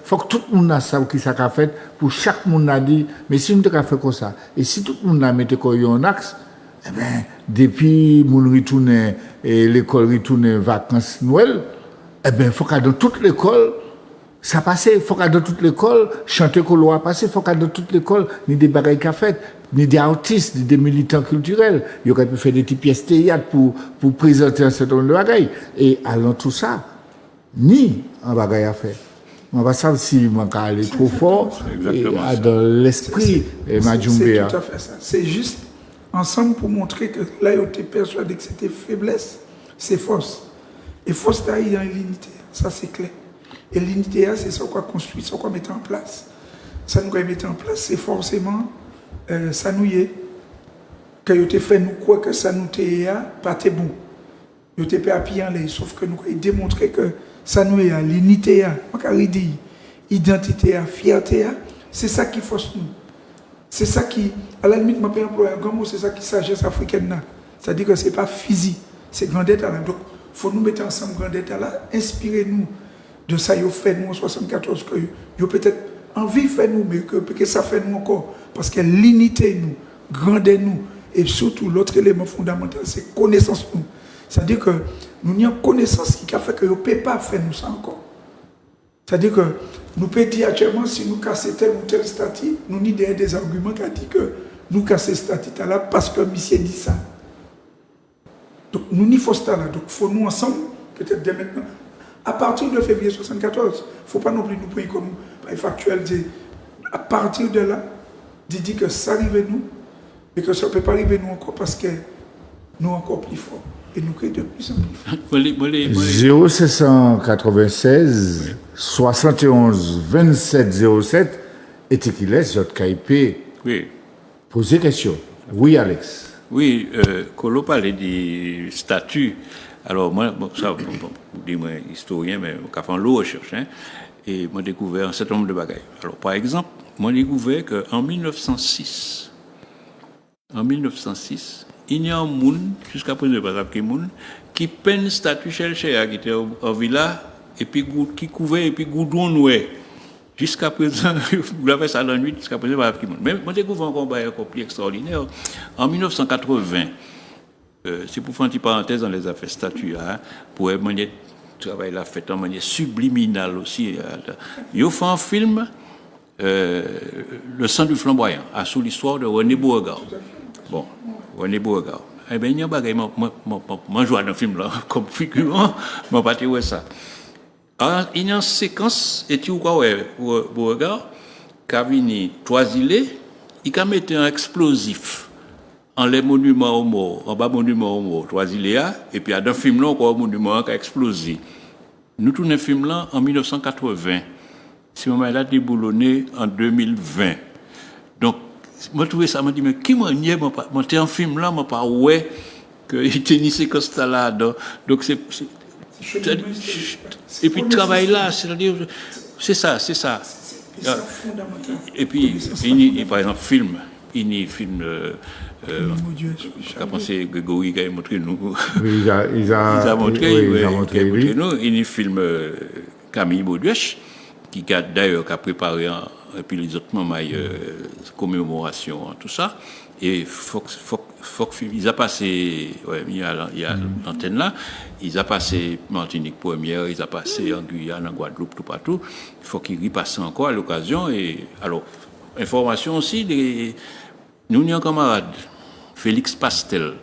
faut que tout le monde sache qui ça a fait. Pour chaque monde a dit, mais si nous avons fait comme ça, et si tout le monde a mis un axe, eh bien, depuis que nous retournons et l'école retourne vacances Noël, eh bien, il faut qu'à dans toute l'école, ça passe. Il faut qu'à dans toute l'école, chanter qu'on l'a passé. Il faut qu'à dans toute l'école, ni des bagailles qu'a fait, ni des artistes, ni des militants culturels. Il aurait pu faire des petites pièces théâtre pour présenter un certain nombre de bagailles. Et allant tout ça, ni un bagaille à faire. On va savoir si mon cas est trop fort, et dans l'esprit, et Majumbe. C'est tout à fait ça. C'est juste ensemble pour montrer que là, on était persuadé que c'était faiblesse, c'est force. Et force taille dans l'unité, ça c'est clair. Et l'unité, c'est ce qu'on construit, ce qu'on met en place. Ça nous met en place, c'est forcément ça nous y est. Quand on te fait nous croire que ça nous est pas t'es bon. On te fait appuyer en l'air, sauf que nous avons démontré que ça nous est l'unité, identité, fierté, c'est ça qui force nous. C'est ça qui, à la limite, je peux employer un grand mot, c'est ça qui sagesse africaine. C'est-à-dire que ce n'est pas physique, c'est grand état. Donc, il faut nous mettre ensemble grand état là, inspirez-nous de ça que fait nous en 74, que vous peut-être envie de faire nous, mais que ça fait nous encore. Parce que l'unité nous, grandeur nous, et surtout l'autre élément fondamental, c'est connaissance nous. C'est-à-dire que nous avons une connaissance qui a fait que vous ne pouvez pas faire nous ça encore. C'est-à-dire que nous pouvons dire actuellement, si nous cassons tel ou tel statut, nous avons des arguments qui disent que nous cassons ce statut là parce que monsieur dit ça. Donc nous n'y faut ça là. Donc il faut nous ensemble, peut-être dès maintenant, à partir de février 1974, il ne faut pas non plus nous prendre comme factuel, à partir de là, dit que ça arrive nous, mais que ça ne peut pas arriver nous encore parce que nous encore plus forts. Et nous créons de plus en plus fort. 0796 71 27 07 et qui laisse votre KIP poser question. Oui, Alex. Oui, Kolo parlait du statut. Alors, moi, ça, vous dites, moi, historien, mais je fais une recherche, et j'ai découvert un certain nombre de bagages. Alors, par exemple, j'ai découvert qu'en 1906, il y a un monde, jusqu'à présent, par exemple, qui peint un statut chez qui était en villa, et puis qui couvert, et puis goudron noué. Jusqu'à présent, vous avez ça dans la nuit, jusqu'à présent, par exemple. Mais j'ai découvert encore un encore plus extraordinaire. En 1980, c'est pour faire une petite parenthèse dans les affaires statues, pour manière travail la fait en manière subliminale aussi. Ils ont fait un film, Le sang du flamboyant, sous l'histoire de René Beauregard. Bon, René Beauregard. Eh bien, il y a un bagage, moi, je joue dans le film là, comme figurant, je ne vais pas dire ça. Alors, il y a une séquence, et tu vois, Beauregard, qui a venu Toisilé, il a mis un explosif en les monuments aux morts, en bas monument aux morts, Toisiléa, et puis il y a un film là, encore un monument qui a explosé. nous tournons le film là en 1980. Si on a déboulonné en 2020. Donc, moi, je trouvais ça, je me dis, mais qui m'a dit, moi, t'es en film là, moi, pas ouais, qu'il tenait ces constats là. Donc, c'est et puis, le travail là, c'est-à-dire, c'est ça. Et puis, par exemple, il y a film, c'est Grégory qui a montré nous. Oui, il a montré nous. Il y a film Camille Baudouèche, qui a d'ailleurs préparé et puis les autres moments commémoration tout ça et ils a passé il y a l'antenne là, ils a passé Martinique première, ils a passé en Guyane, en Guadeloupe, tout partout. Il faut qu'ils repassent encore à l'occasion. Et alors information aussi, nous avons un camarade Félix Pastel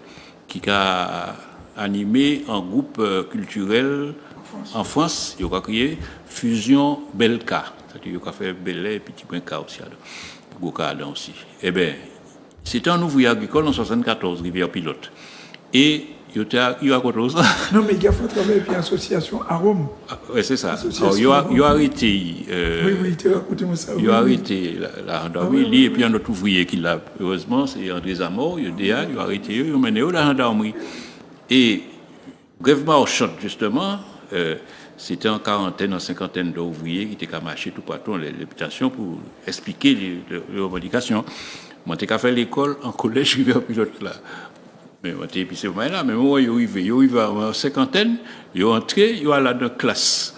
qui a animé un groupe culturel en France, il a créé Fusion Belka. C'est-à-dire qu'il a fait Belay et Petit Point K aussi. Gokada aussi. Eh bien, c'était un ouvrier agricole en 1974, Rivière Pilote. Et il a quoi ça? Non, mais il a fait travailler avec l'association Arôme. Oui, c'est ça. Alors, il a arrêté. Oui, tu as raconté moi ça. Il a arrêté la gendarmerie. Et puis, un autre ouvrier qui l'a, heureusement, c'est André Zamor, il a arrêté, il a mené la gendarmerie. Et grève marchande, justement, c'était en quarantaine, en cinquantaine d'ouvriers qui étaient qu'à marcher tout partout en l'habitation pour expliquer les revendications. Moi, j'ai fait l'école en collège Rivière Pilote là. Mais moi, j'ai épicé là, mais moi, il arrive en cinquantaine, il est entré, il est allé dans la classe.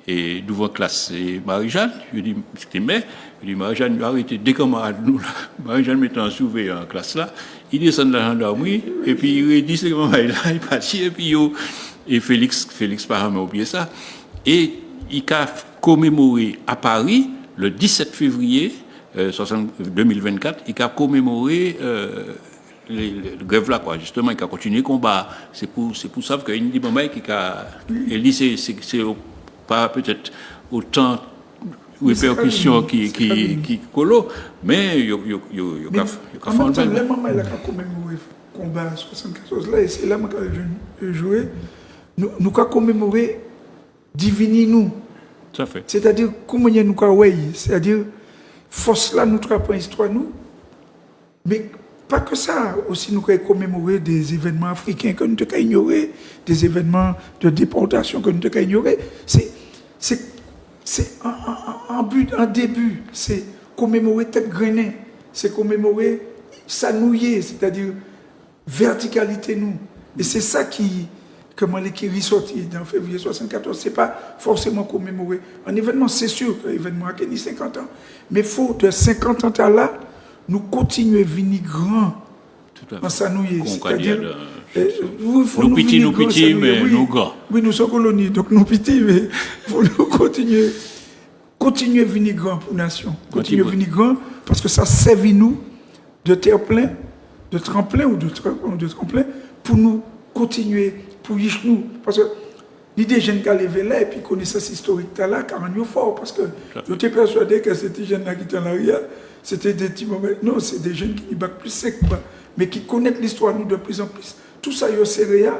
Et devant la classe, et Marie-Jeanne, je dis, c'était mais, je dis, Marie-Jeanne, il a arrêté des camarades nous là. Marie-Jeanne mettant surveillant en classe là, il descend de la gendarmerie, et puis il dit, c'est comment il est parti, et puis et Félix par m'a oublié ça. Et il a commémoré à Paris, le 17 février 2024, il a commémoré le grève là, quoi. Justement, il a continué le combat. C'est pour ça qu'il dit, maman, il dit, c'est pas peut-être autant de répercussions qui colo, mais il a fait un bain. Le moment où il a commémoré le combat 74 là, et c'est là que je jouais. Nous avons commémoré divini nous. Ça fait. C'est-à-dire, comment nous avons c'est-à-dire, force là, nous avons histoire nous. Mais pas que ça, aussi nous avons commémoré des événements africains que nous avons ignorés, des événements de déportation que nous avons ignorés. C'est un début, c'est commémorer tête grenée, c'est commémorer sanouiller, c'est-à-dire verticalité nous. Et c'est ça comment l'équipe sorti dans février 1974, ce n'est pas forcément commémoré. Un événement, c'est sûr que l'événement a gagné 50 ans. Mais il faut, de 50 ans à là, nous continuer à venir grand en s'annouiller. C'est-à-dire, nous petits, mais nous grands. Oui, nous sommes colonies, donc nous petits, mais il faut nous continuer à venir grand pour la nation. Continuer à venir grand, parce que ça servit nous de terre-plein, de tremplin ou de tremplin, pour nous continuer pour nous, parce que l'idée jeunes qui a levé là et puis connaissance historique là, car on est fort, parce que je t'ai persuadé que ces jeunes là qui étaient en arrière, c'était des petits moments. Non, c'est des jeunes qui bac plus sec, mais qui connaissent l'histoire nous de plus en plus. Tout ça, c'est réel,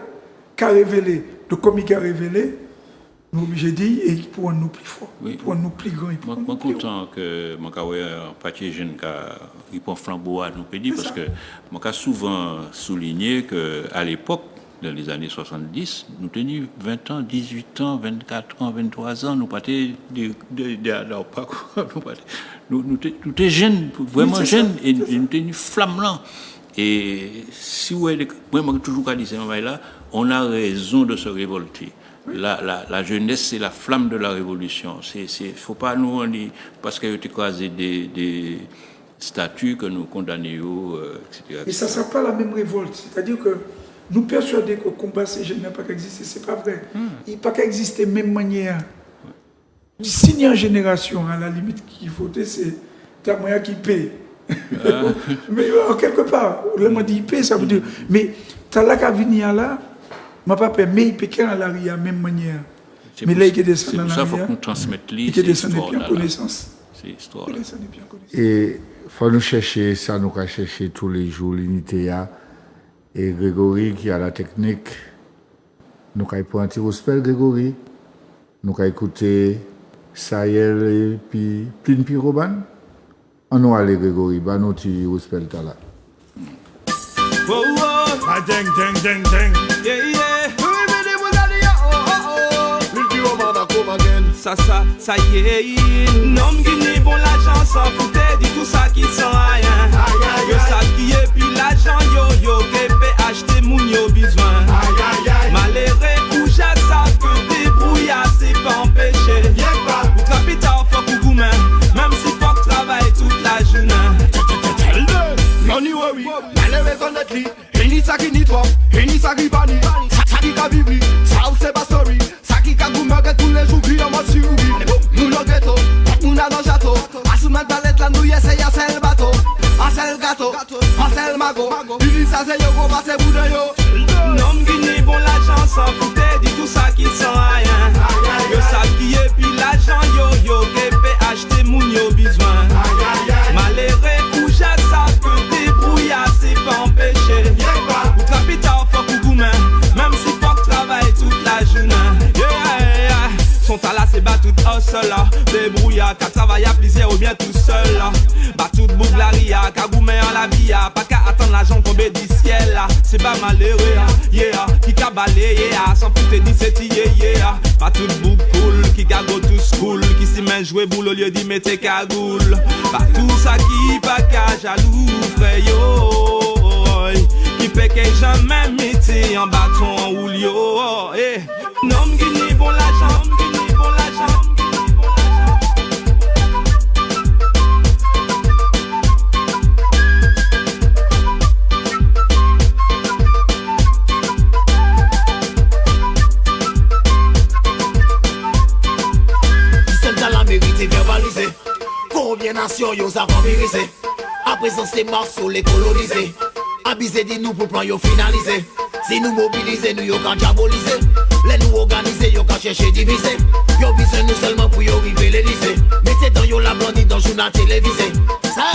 qu'a révélé, de comme il a révélé, nous obligés de dire, et pour nous plus fort, pour nous plus grands. Je suis content que mon parti jeune qui prend flambeau à nous pédir, parce que moi j'ai souvent souligné qu'à l'époque, dans les années 70, nous tenions 20 ans, 18 ans, 24 ans, 23 ans, nous partions nous étions jeunes, vraiment jeunes, et nous tenions flammes. Et si vous avez toujours dit ces moments-là, on a raison de se révolter. La jeunesse, c'est la flamme de la révolution. Il ne faut pas nous dire, parce qu'il y a écrasé des statuts que nous condamnons, etc. Et ça ne sera pas la même révolte. C'est-à-dire que nous persuader que le combat ces jeunes n'a pas qu'exister, ce n'est pas vrai. Il n'a pas qu'exister de la même manière. Si en génération, à la limite, qui votait, c'est ta moyen qui paie. Mais quelque part, le mot dit paie, ça veut dire. Mais tu as là qu'à venir là, ma papa, mais il peut qu'à la même manière. Mais là, il est descendu dans la ça, il faut qu'on transmette l'histoire. Il est descendu bien connaissance. C'est l'histoire. Et il faut nous chercher, ça nous va chercher tous les jours, l'unité. Et Grégory qui a la technique, nous avons pour un petit respect, Grégory. nous allons écouter Sayel et puis Plin Piroban. On va aller, Grégory, nous ti Wuspel Tala. Oh, oh. Ah, ding, ding, ding, ding. Yeah, yeah. Ça y est. Non, Guinée, bon, l'argent s'en foutait, dit tout ça qui sent rien. Yo, ça qui est, puis l'argent, yo, qui acheter moun, yo, besoin. Malheureux, ou j'ai ça, que débrouillard, c'est pas empêché. Ou capital, fuck ou gourmand, même si fuck travaille toute la journée. Money worry, malheureux qu'on est li, et ni ça qui ni toi, et ni ça qui bani, ça qui ka bibi, ça ou c'est pas story, ça qui ka gourmand, que tous les jours, en mode survie. Nous le ghetto, nous dans le château, à sous ma palette la nouille, c'est y'a c'est le bateau, à c'est le gâteau, à c'est le mago, il dit ça c'est yo, go passer bout de yo. Non Guinée, bon l'argent s'en foutait, dit tout ça qui sent rien. Yo ça qui est, puis l'argent yo, qui acheter moun yo besoin. Malheureux, ou j'ai ça, que débrouillard, c'est pas empêché. Ou capital, fuck ou gourmand, même si fuck travaille toute la journée. Son talent c'est bat tout hustle là. Débrouillard, qu'à travailler à plaisir ou bien tout seul là. Bat tout bouglaria, qu'à goumer en la vie. Pas qu'à attendre l'argent tomber du ciel là. C'est pas malheureux, yeah. Qui qu'a balayé, sans foutre ni c'est yeah. Pas tout boug cool, qui qu'a go to school. Qui s'y met jouer boule au lieu d'y mettre cagoule. Pas tout ça qui pas qu'à jaloux, frère yo. Qui fait que jamais métier en bâton en houlio. Non, Guinée, bon l'argent. Verbalisé. Combien nations yo a vampirisé. À présent c'est morceaux les colonisés. Abusé de nous pour plan yo finaliser. Si nous mobiliser nous yo quand diaboliser. Les nous organiser yo quand chercher diviser. Yo besoin nous seulement pour yo river l'Élysée. Mettez dans yo la blondie dans journal télévisé. Ça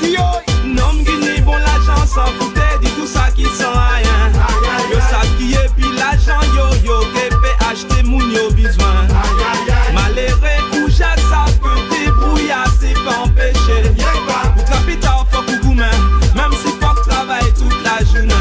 yo. Non Guinée bon l'argent s'en foutait. Dit tout ça qui sent rien. Yo ça qui est puis l'argent yo qui peut acheter moun yo besoin. Malheureux ou j'ai ça que débrouillard c'est pas empêché. Ou capital fuck ou gourmand, même si fuck travaille toute la journée.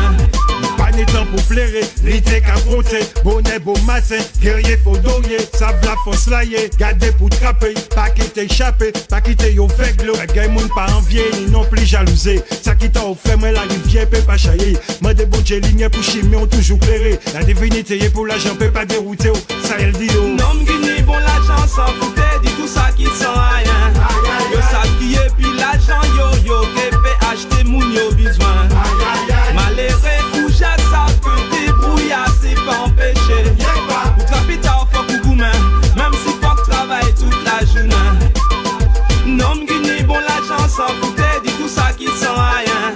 Pas de temps pour plairer, l'été qu'affronter. Bonnet beau matin, guerrier faut dorier. Savent la force lailler, garder pour trapper. Pas quitter échapper, pas quitter yo faible. La gueule moun pas envier, ni non plus jalousé. Ça qui t'a offert, moi la rivière peut pas chailler. Moi des bon ligne pour chimie ont toujours clairé. La divinité est pour l'argent peut pas dérouter. Ça elle dit yo. Non Guinée bon l'argent s'en foutait, dit tout ça qui sent rien. Yo ça qui est puis l'argent yo qui peut acheter moun yo besoin. Malheureux ou j'ai ça que débrouillard c'est pas empêché. Ou capital fuck ou gourmand, même si fuck travaille toute la journée. Non Guinée bon l'argent s'en foutait, dit tout ça qui sent rien.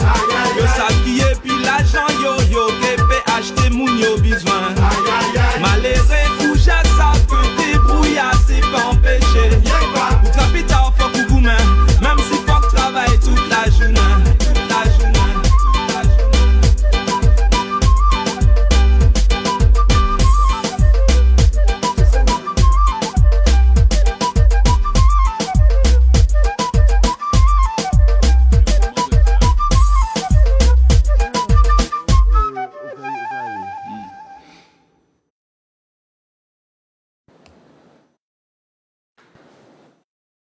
Yo ça qui est puis l'argent yo qui peut acheter moun yo besoin. Malheureux ou j'ai ça que débrouillard c'est pas empêché. Ou capital fuck ou gourmand, même si fuck travaille toute la journée.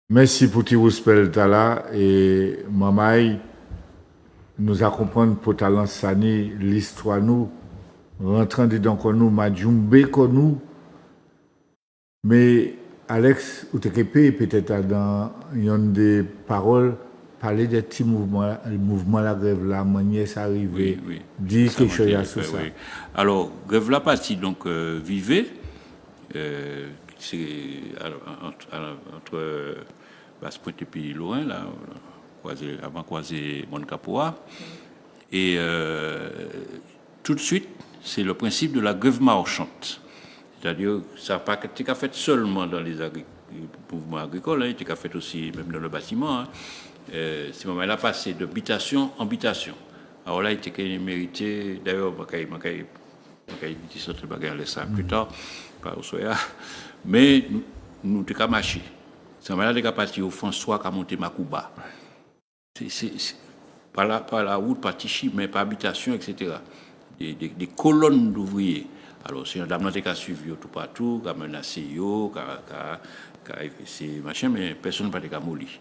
Merci pour Tirouspel Tala et Mamaï nous a comprendre pour talent sani l'histoire nous rentrant dedans qu'on nous Madjoumbe qu'on nous mais Alex ou peut-être dans une des paroles parler des petits mouvements le mouvement la grève la manière ça arrivé dit quelque chose à ça. Oui. Alors grève la partie donc vivait c'est entre Basse-Pointe et puis loin là avant croiser Moncapoa et tout de suite c'est le principe de la grève marchande, c'est-à-dire ça n'a pas été fait seulement dans les mouvements agricoles, il a fait aussi même dans le bâtiment. Ce moment-là passé d'habitation en habitation. Alors là il était mérité d'ailleurs il ça plus tard par Osoya Mais nous t'es qu'à marcher. Ça m'a l'air de partir au François qui a monté Macouba. C'est par la route, par Tichy, mais par habitation, etc. Des colonnes d'ouvriers. Alors, c'est un dame qui a suivi tout partout, qui a menacé, qui a c'est machin, mais personne n'a pas été molli.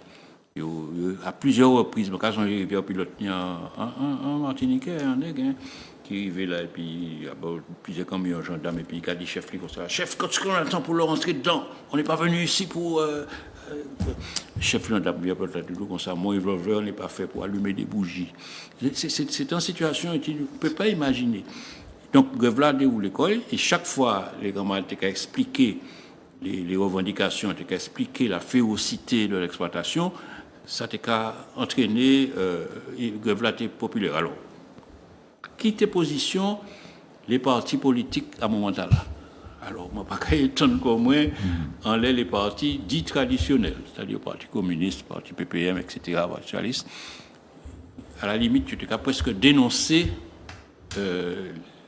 À plusieurs reprises, quand on arrive au pilote, il y a un Martiniquais, un nègre, qui arrivait là, et puis il y a plusieurs camions gendarmes, et puis il a dit chef, comme ça, chef, quand on a le temps pour le rentrer dedans, on n'est pas venu ici pour. Chef, on a tout comme ça, mon revolver n'est pas fait pour allumer des bougies. C'est une situation que tu ne peux pas imaginer. Donc, Grevla déroule l'école, et chaque fois, les camarades ont expliqué les revendications, ont expliqué la férocité de l'exploitation, ça a entraîné Grevla populaire. Alors, quitter position les partis politiques à ce moment-là. Alors, je ne peux pas étonner qu'au moins, en les partis dits traditionnels, c'est-à-dire le Parti communiste, le Parti PPM, etc., Parti socialiste, à la limite, tu t'es presque dénoncé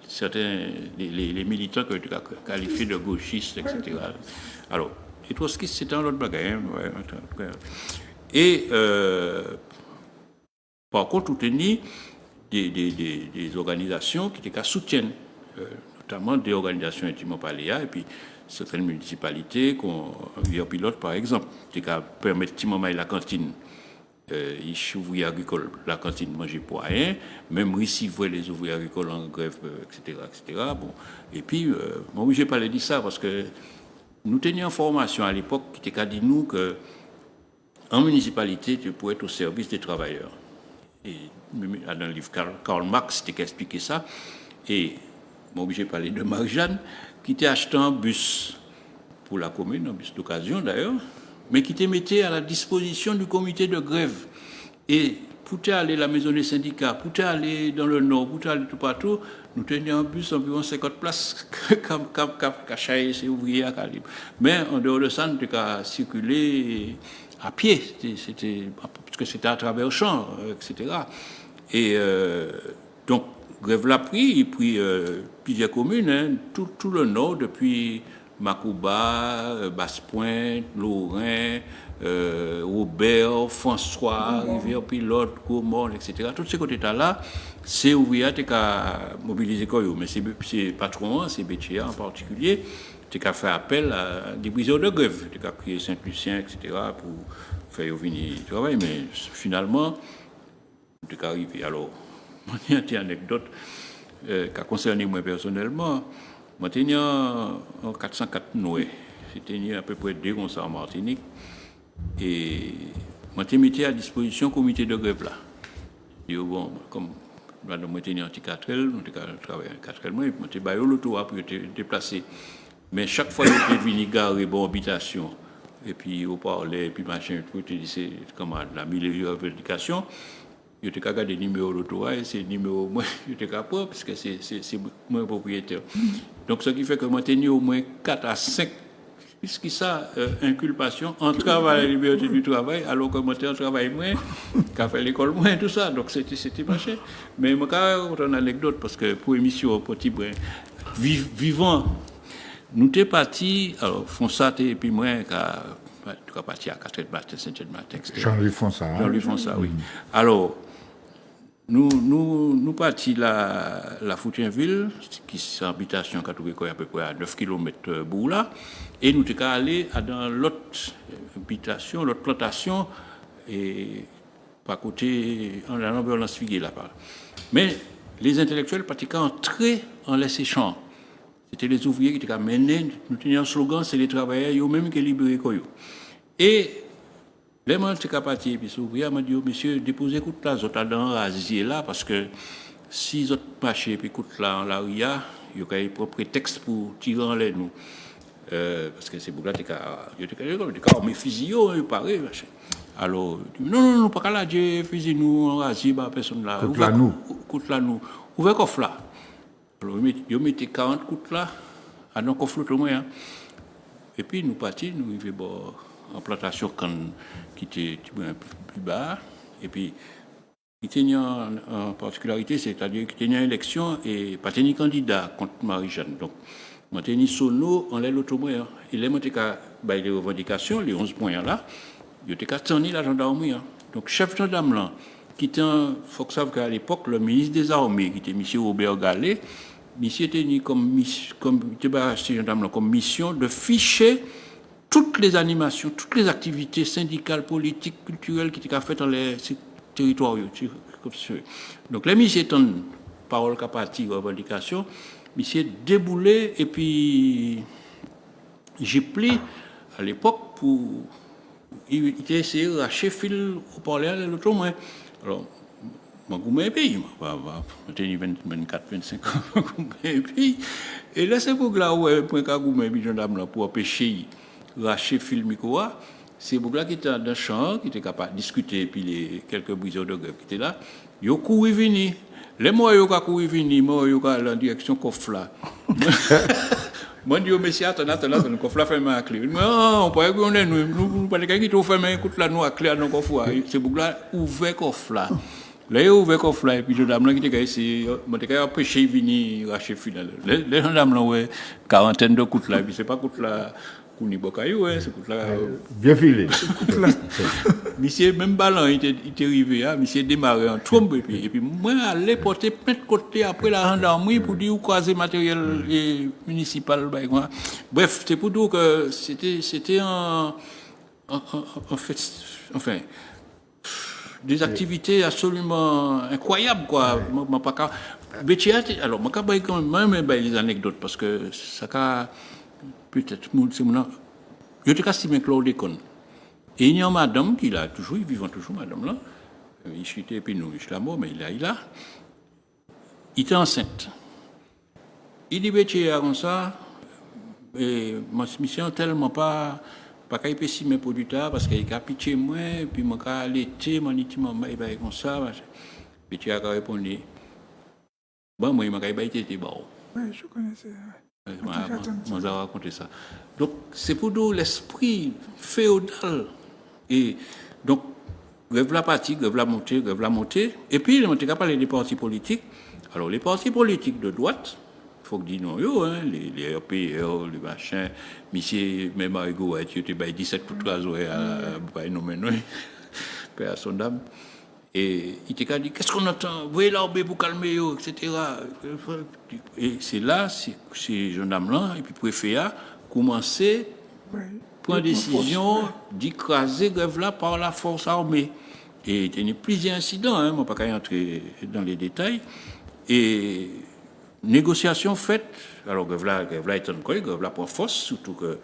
certains, les militants que tu as qualifiés de gauchistes, etc. Alors, et Trotsky, c'était un autre bagage. Et par contre, tout est des organisations qui soutiennent, notamment des organisations intimement paléa, et puis certaines municipalités, un pilote par exemple, qui permet de la cantine. Les ouvriers agricoles, la cantine manger pour rien, même recevoir les ouvriers agricoles en grève, etc. Bon. Et puis, moi, je n'ai pas dit ça parce que nous tenions en formation à l'époque qui t'a dit nous que en municipalité, tu pouvais être au service des travailleurs. Et dans le livre Karl Marx, c'était expliqué ça. Et moi, j'ai parlé de Marie-Jeanne qui t'a acheté un bus pour la commune, un bus d'occasion d'ailleurs, mais qui te mettait à la disposition du comité de grève. Et pour aller à la maison des syndicats, pour aller dans le nord, pour aller tout partout, nous tenions un bus environ 50 places qu'à ces ouvriers à Calib. Mais en dehors de ça, nous avons circulé à pied, parce que c'était à travers le champ, etc. Et donc, grève l'a pris, et puis plusieurs communes, hein, tout le nord, depuis Macouba, Basse-Pointe, Lorrain, Robert, François, Rivière-Pilote, Gaumont, etc. Tous ces côtés-là, c'est ouvriers qui ont mobilisé, mais c'est patron, c'est Béthier en particulier, qui a fait appel à des briseurs de grève, qui a créé Saint-Lucien, etc., pour faire venir travailler, mais finalement, c'est arrivé. Alors, il y a une anecdote qui a concerné moi personnellement. Moi, j'étais en 404 Noé. C'était à peu près 2 comme ça en Martinique. Et moi, j'étais mis à disposition du comité de grève là. Et bon, comme moi, j'étais en 4L, on travaillé en 4L, moi, j'étais baillé l'auto pour te déplacer. Mais chaque fois que j'étais venu garer bon habitation, et puis on parlait, et puis machin, je te disais, comment la meilleure revendication. Je te regarde des numéros d'auto, et c'est numéro moi, je te capable parce que c'est moi propriétaire. Donc ce qui fait que moi j'ai au moins 4 à 5 puisque ça inculpation en travail la liberté du travail alors que moi j'ai travail moins qu'a fait l'école moins tout ça. Donc c'était machin. Mais moi quand une anecdote parce que pour émission petit brin vivant nous t'es parti alors Fonsa et puis moi tu as parti à 4h du matin, 5h du matin. Jean-Louis Fonsa. Jean-Louis Fonsa, oui. Alors nous partis la Foutienville, qui est une habitation qui est à peu près à 9 km de Boula, et nous sommes allés dans l'autre habitation, l'autre plantation, et par côté, en la ambulance figuée là-bas. Mais les intellectuels pratiquaient entrer en laissé champ. C'était les ouvriers qui étaient menés, nous tenions un slogan, c'est les travailleurs, eux-mêmes qui libérés. Et les gens qui sont partis, puis les ouvriers m'ont dit, monsieur, déposez coup de là, vous êtes dans rasier là, parce que si vous êtes marché, puis coup de là, en l'aria, il y a un prétexte pour tirer en l'air, nous. Parce que c'est pour là que mes fusils, ils paraissent, machin. Alors, non, pas qu'à la Dieu, fusil nous, en rasier, personne là. Coup de là, nous. Ouvrez le coffre là. Alors, ils mettaient 40 coups là, à nos coffres au moins. Et puis, nous partis, nous arrivons en plantation qui était un peu plus bas. Et puis, il tenait en particularité, c'est-à-dire qu'il tenait une élection et pas tenir candidat contre Marie-Jeanne. Donc, Moi, sono en l'autre moyen. Il est monté qu'à les revendications, les 11 points là, il était qu'à tenir la gendarmerie. Donc, chef gendarme là, qui était, faut que ça qu'à l'époque, le ministre des Armées, qui était M. Robert Gallet, monsieur était mis comme mission de ficher toutes les animations, toutes les activités syndicales, politiques, culturelles qui étaient faites dans les territoires. Donc, les monsieur étant parole qu'à partir revendication, monsieur déboulé et puis j'ai pris à l'époque pour il était essayé de racheter fil au parler à l'autre moins. Alors, moi, je pays, j'ai 24, 25 ans, pays. Et là, c'est pour là où pour empêcher de racheter fil micro, c'est pour là qui était dans le champ, qui était capable de discuter, et puis les quelques briseurs de grève qui étaient là, ils ont couru venir. Les mois, ils ont couru venir, moi, ils ont allé en direction Kofla. Moi, je dis, monsieur, attends, le coffre fait ma clé. Non, on peut pas qu'on est, nous, pas quelqu'un qui fait ma écoute là, nous, à clé, dans le coffre. C'est pour là, ouvert coffre là. Là, il a ouvert coffre là, et puis, les dames là, qui étaient ici, moi, t'es qu'à pêcher, venir, racheter final. Les dames là, ouais, quarantaine de coups là, et puis, c'est pas coups là, Kouni Bokayou, c'est coups là. Bien filé. Monsieur, même ballon, il était arrivé, monsieur démarré en trompe, et puis moi, aller porter plein de côté après la gendarmerie pour dire où croiser matériel municipal. Bref, c'est pour dire que c'était en fait, enfin, des activités absolument incroyables, quoi. Alors, je vais quand même les anecdotes, parce que ça peut-être, c'est mon. Je te casse mes chlordécone. Et il y a une madame qui l'a toujours, ils vivent toujours, madame là. Il chutait, puis nous, je la mort, mais il est là. Il était enceinte. Il dit, comme ça, et ma mission tellement pas qu'il peut s'y mettre pour du temps, parce qu'il a pitié moi, puis moi, quand l'été, mon intimement, il va comme ça. Puis tu as répondu, bon, moi, il m'a été bon. Oui, je connaissais. On a raconté ça. Donc, c'est pour nous l'esprit féodal. Et donc, grève la partie, grève la montée. Et puis, on a parlé des partis politiques. Alors, les partis politiques de droite, il faut que dire non, les RPR, les machins, monsieur, même Arigo, il était 17 pour 3 heures à nommer, père à son dame. Et il t'a dit, qu'est-ce qu'on entend? Vous voyez l'armée pour calmer, etc. Et c'est là, ces gendarmes-là, et puis préfet a commencé, prendre décision d'écraser grève-là par la force armée. Et il y a eu plusieurs incidents, je ne vais pas entrer dans les détails. Et négociation faite, alors grève-là est en quoi? Grève-là pour force, surtout que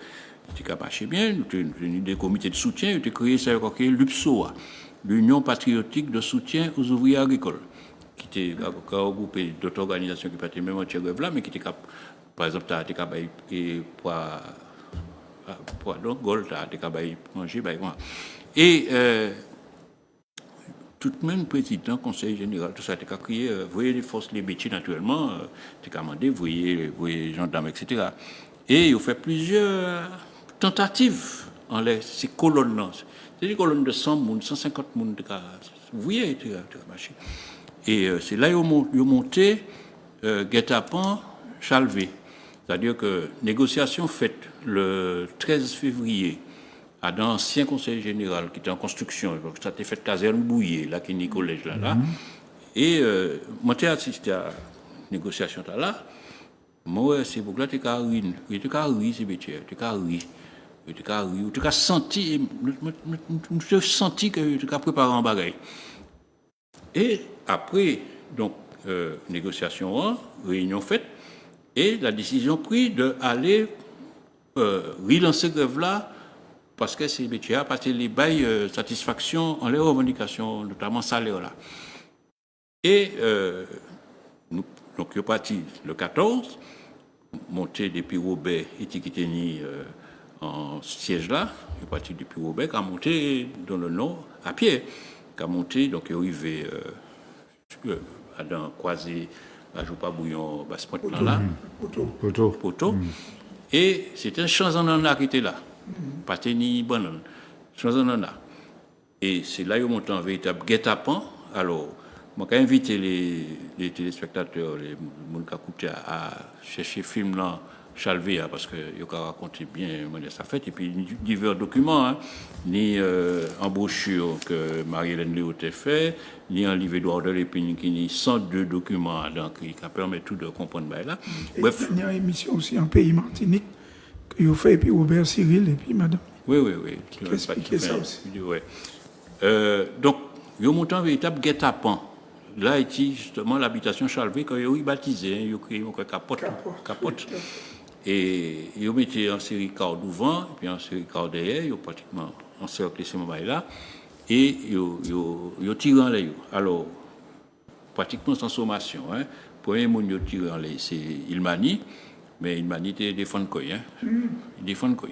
c'était marché bien, nous avons des comités de soutien, nous avons créé ça avec l'UPSOA. L'Union patriotique de soutien aux ouvriers agricoles, qui était regroupée d'autres organisations qui n'étaient pas même entières grève là, mais qui étaient, par exemple, pour donc Gold, manger, et tout de même président, conseil général, tout ça, tu as crié, vous voyez les forces, les métiers naturellement, tu as demandé, vous voyez les gendarmes, etc. Et il a fait plusieurs tentatives en ces colonnes-là. C'est des colonnes de 100 personnes, 150 personnes, vous voyez, et c'est là qu'ils ont monté guet-apens Chalvet. C'est-à-dire que négociation faite le 13 février à l'ancien conseil général qui était en construction, donc ça a été fait caserne Bouillé, là qui est le collège là. Et moi j'ai assisté à la négociation là. Moi c'est pour là tu as ri, c'est métier, tu as ri. Tu as senti que tu as préparé un bagage. Et après, donc, négociation, réunion faite, et la décision prise d'aller relancer grève là, parce que c'est métier, parce que les bails satisfaction en les revendications, notamment salaire là. Et donc, il est parti le 14, monté depuis Robert et Tikiteni en siège là, il est parti depuis Robert, qui a monté dans le nord à pied, qui a monté, donc il est arrivé à croiser à Joupa Bouillon, ce point là, Poteau. Et c'était un champ en nana qui était là, pas ni banane, champ en nana. Et c'est là qu'ils ont monté en véritable guet-apens. Alors, moi, j'ai invité les téléspectateurs, les gens qui écoutent à chercher film là Chalvé, parce que il a raconté bien ça fait, et puis divers documents, hein, ni en brochure que Marie-Hélène Léo a fait, ni en livre Édouard de Lépine, qui ni 102 documents donc, qui permettent tout de comprendre. Là. Bref. Il y a une émission aussi en pays Martinique que vous faites, et puis Robert Cyril, et puis madame. Oui. Qui va expliquer ça aussi. Ouais. Donc, il y a un montant véritable guet-apens. Là, ici, justement, l'habitation Chalvé, quand ils ont baptisé, ils ont créé une capote. Et ils ont mis en série car devant, puis en série car derrière, ils ont pratiquement encerclé ces moments-là, et ils ont tiré en l'air. Alors, pratiquement sans sommation. Hein. Premier monde qui a tiré en l'air, c'est Ilmani, mais Ilmani était défendu quoi. Il défend quoi.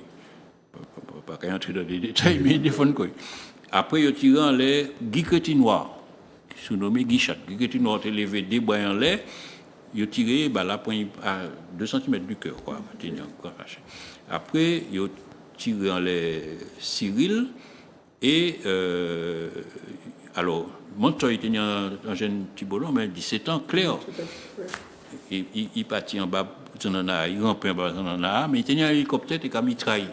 Pas qu'à entrer dans les détails, mais il défend quoi. Après, ils ont tiré en l'air Guy Crétinoir, surnommé Guichat. Guy Crétinoir a levé des bois en l'air. Il a tiré là, à 2 cm du cœur. Quoi. Après, il a tiré en l'air Cyril. Et alors, Montoya était un jeune petit bolon, mais 17 ans, clair. Il partit en bas, il rampait en bas, mais il tenait un hélicoptère et un mitraille.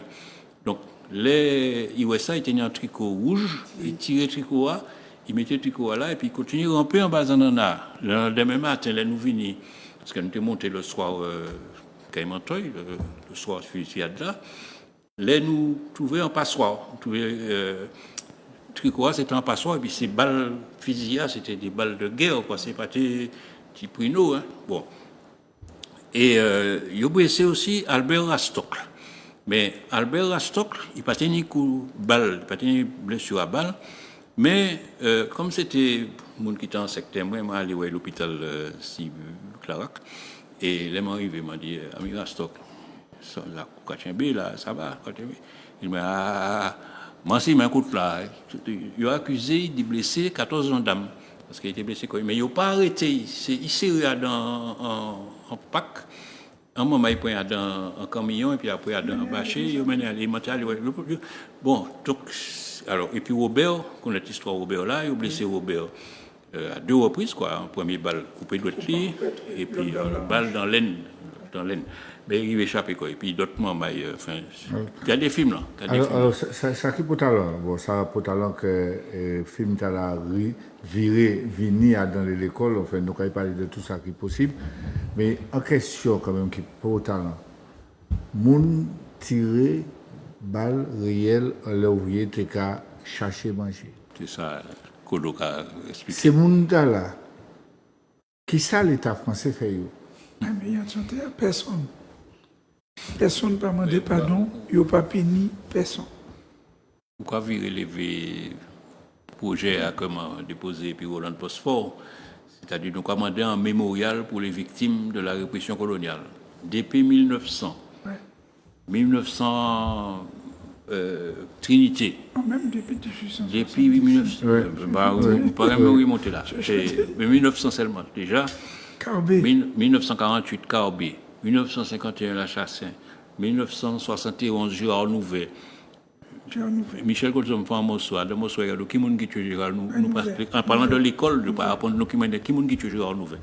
Donc, les USA, il tenait un tricot rouge, il tirait le tricot là. Il mettait le tricot là et puis il continuait à ramper en bas en nana. Le lendemain matin, là, nous venons, parce qu'on était monté le soir, Caïmantoy, le soir fusillade là, là, nous trouvions un passoire. Nous trouvions, tricot c'était un passoire, et puis ces balles fusillades, c'était des balles de guerre, quoi. C'est pas des petits pruneaux, hein. Bon. Et il a blessé aussi Albert Rastocle. Mais Albert Rastocle, il n'a pas tenu coup de balle, il n'a pas tenu blessure à balle. Mais comme c'était monde qui était en secteur, moi, je suis allé à l'hôpital Clarac. Et là, il m'a dit, ami Rastoc, là, ça va. Il m'a dit, moi, c'est un coup de là. Il a accusé de blesser 14 gendarmes. Parce qu'il était blessé. Mais il n'a pas arrêté. Il s'est en pack. Un moment, il prend dans un camion, et puis après, il a dans un bâché. Il m'a dit, bon, donc. Alors, et puis Robert, qu'on a l'histoire Robert là, il a blessé Robert à 2 reprises, quoi. En premier balle coupé de l'autre pied, et puis balle dans l'aine. Mais il échappé, quoi. Et puis d'autres moments, enfin, il y a des films là. Alors, ça qui pour talent, bon, ça pour talent que le film t'a la viré, vini dans l'école, enfin, nous allons parler de tout ça qui est possible. Mais en question, quand même, qui pour talent, moun tiré balle réelle, l'ouvrier t'es qu'à chercher manger. C'est ça, Kodo a expliqué. Ces monde-là, qui ça l'État français fait? Mais il y a personne. Personne ne peut demander pardon, il n'y a pas puni personne. Pourquoi vous relever projet à comment déposer puis Roland Phosphore? C'est-à-dire nous commander un mémorial pour les victimes de la répression coloniale. Depuis 1900. 1900 Trinité. Même depuis 1800. Depuis 1900. Vous pouvez même remonter là. Mais 1900 seulement déjà. Carbé. 1948 Carbé. 1951 La Chassin. 1971 Gérard Nouvet. Michel Colson fait un morceau. Dans le morceau, il y a qui monde qui tue Gérard Nouvet. En parlant de l'école, de par rapport à nous qui monde qui tue Gérard Nouvet.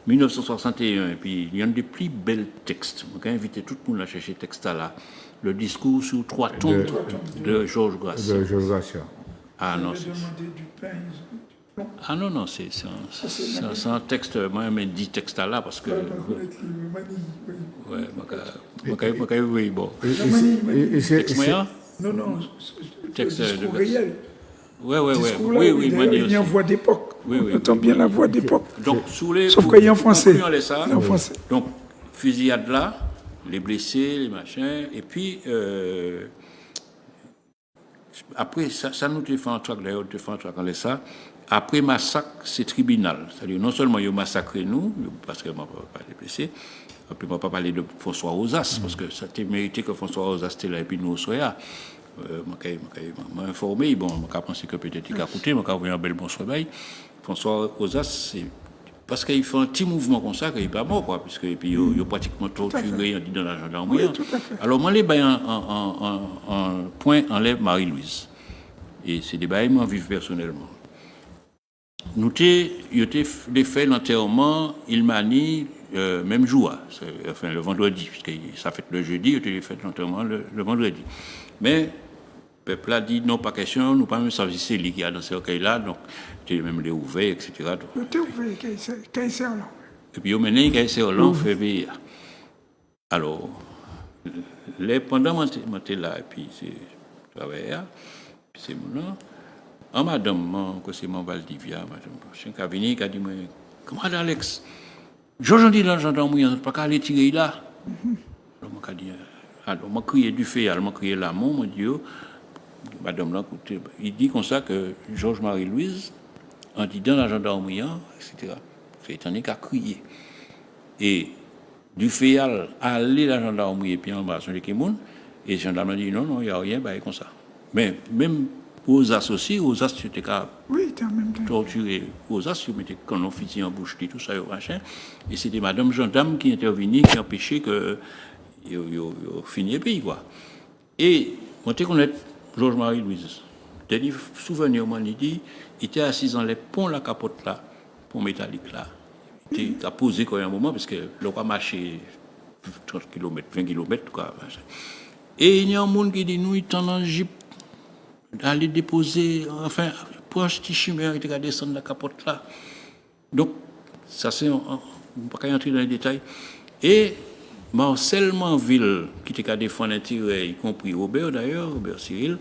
1961, et puis il y a un des plus belles textes. Je vais inviter tout le monde à chercher ce texte-là. Le discours sur 3 tombes de Georges Gracia. De Georges Gracia. Ah non, c'est un texte, moi je 10 textes là parce que. Oui, bon. Non, texte discours réel. Oui, il y a une voix d'époque. On entend bien la voix d'époque. Donc, sauf qu'il y a en français. Donc, fusillade là, les blessés, les machins, et puis après, ça nous fait un trac d'ailleurs, ça. Après massacre, c'est tribunal. C'est-à-dire, non seulement ils ont massacré nous, parce que je ne vais pas les blesser, je ne vais pas parler de François Rosas, parce que ça a mérité que François Rosas était là et puis nous soyons là. M'a informé, bon, m'a pensé que peut-être il a coûté, m'a envoyé un bel bon travail. François Rosas, c'est parce qu'il fait un petit mouvement comme ça qu'il n'est pas mort, quoi, puisque puis il a pratiquement torturé dans la gendarmerie. Oui, alors moi, les bains en point enlève Marie-Louise. Et c'est des bails moi vivent personnellement. Nous avons fait l'enterrement, il m'a dit, même jour, enfin le vendredi, puisque ça fait le jeudi, il était fait l'enterrement le vendredi. Mais le peuple a dit non, pas question, nous pas même savoir si c'est lui qui a dans ce recueil-là, donc il même les ouvert, etc. Le thé ouvert, Kayser là. Et puis, au mené, Kayser là, fait payer. Alors, pendant que j'étais là, et puis c'est travaillé, c'est mon nom. En madame, que c'est mon Valdivia, madame, je suis venu, qui a dit, comment Alex? J'en dis dans gendarmerie, on ne peut pas aller tirer là. Alors, moi, dit, alors, moi, crié du fait, alors, moi, crié l'amour, mon Dieu. Madame là, écoutez, il dit comme ça que Georges Marie-Louise, en dit dans la gendarmerie, etc. C'est étant donné qu'à crier. Et du fait à aller à la gendarmerie et puis en bas, et les gendarmes dit non, il n'y a rien, bah, comme ça. Mais même aux associés, aux as, tu étais capable de torturer aux as, tu mettais quand on fit en bouche, tout ça, machin. Et c'était madame gendarme qui intervenait, qui empêchait que finisse le pays, quoi. Et on te connaît Georges Marie-Louise. Dernier souvenir, il dit, il était assis dans les ponts, la capote là, pont métallique là. Il a posé quand même un moment, parce que l'on a marché 30 km, 20 km, quoi. Et il y a un monde qui dit, nous, il est en Jeep, d'aller déposer, enfin, pour un petit chimère, il a descendu la capote là. Donc, ça c'est, on ne peut pas entrer dans les détails. Et Marcel Manville, qui était à défendre l'intérêt, y compris Robert d'ailleurs, Robert Cyril,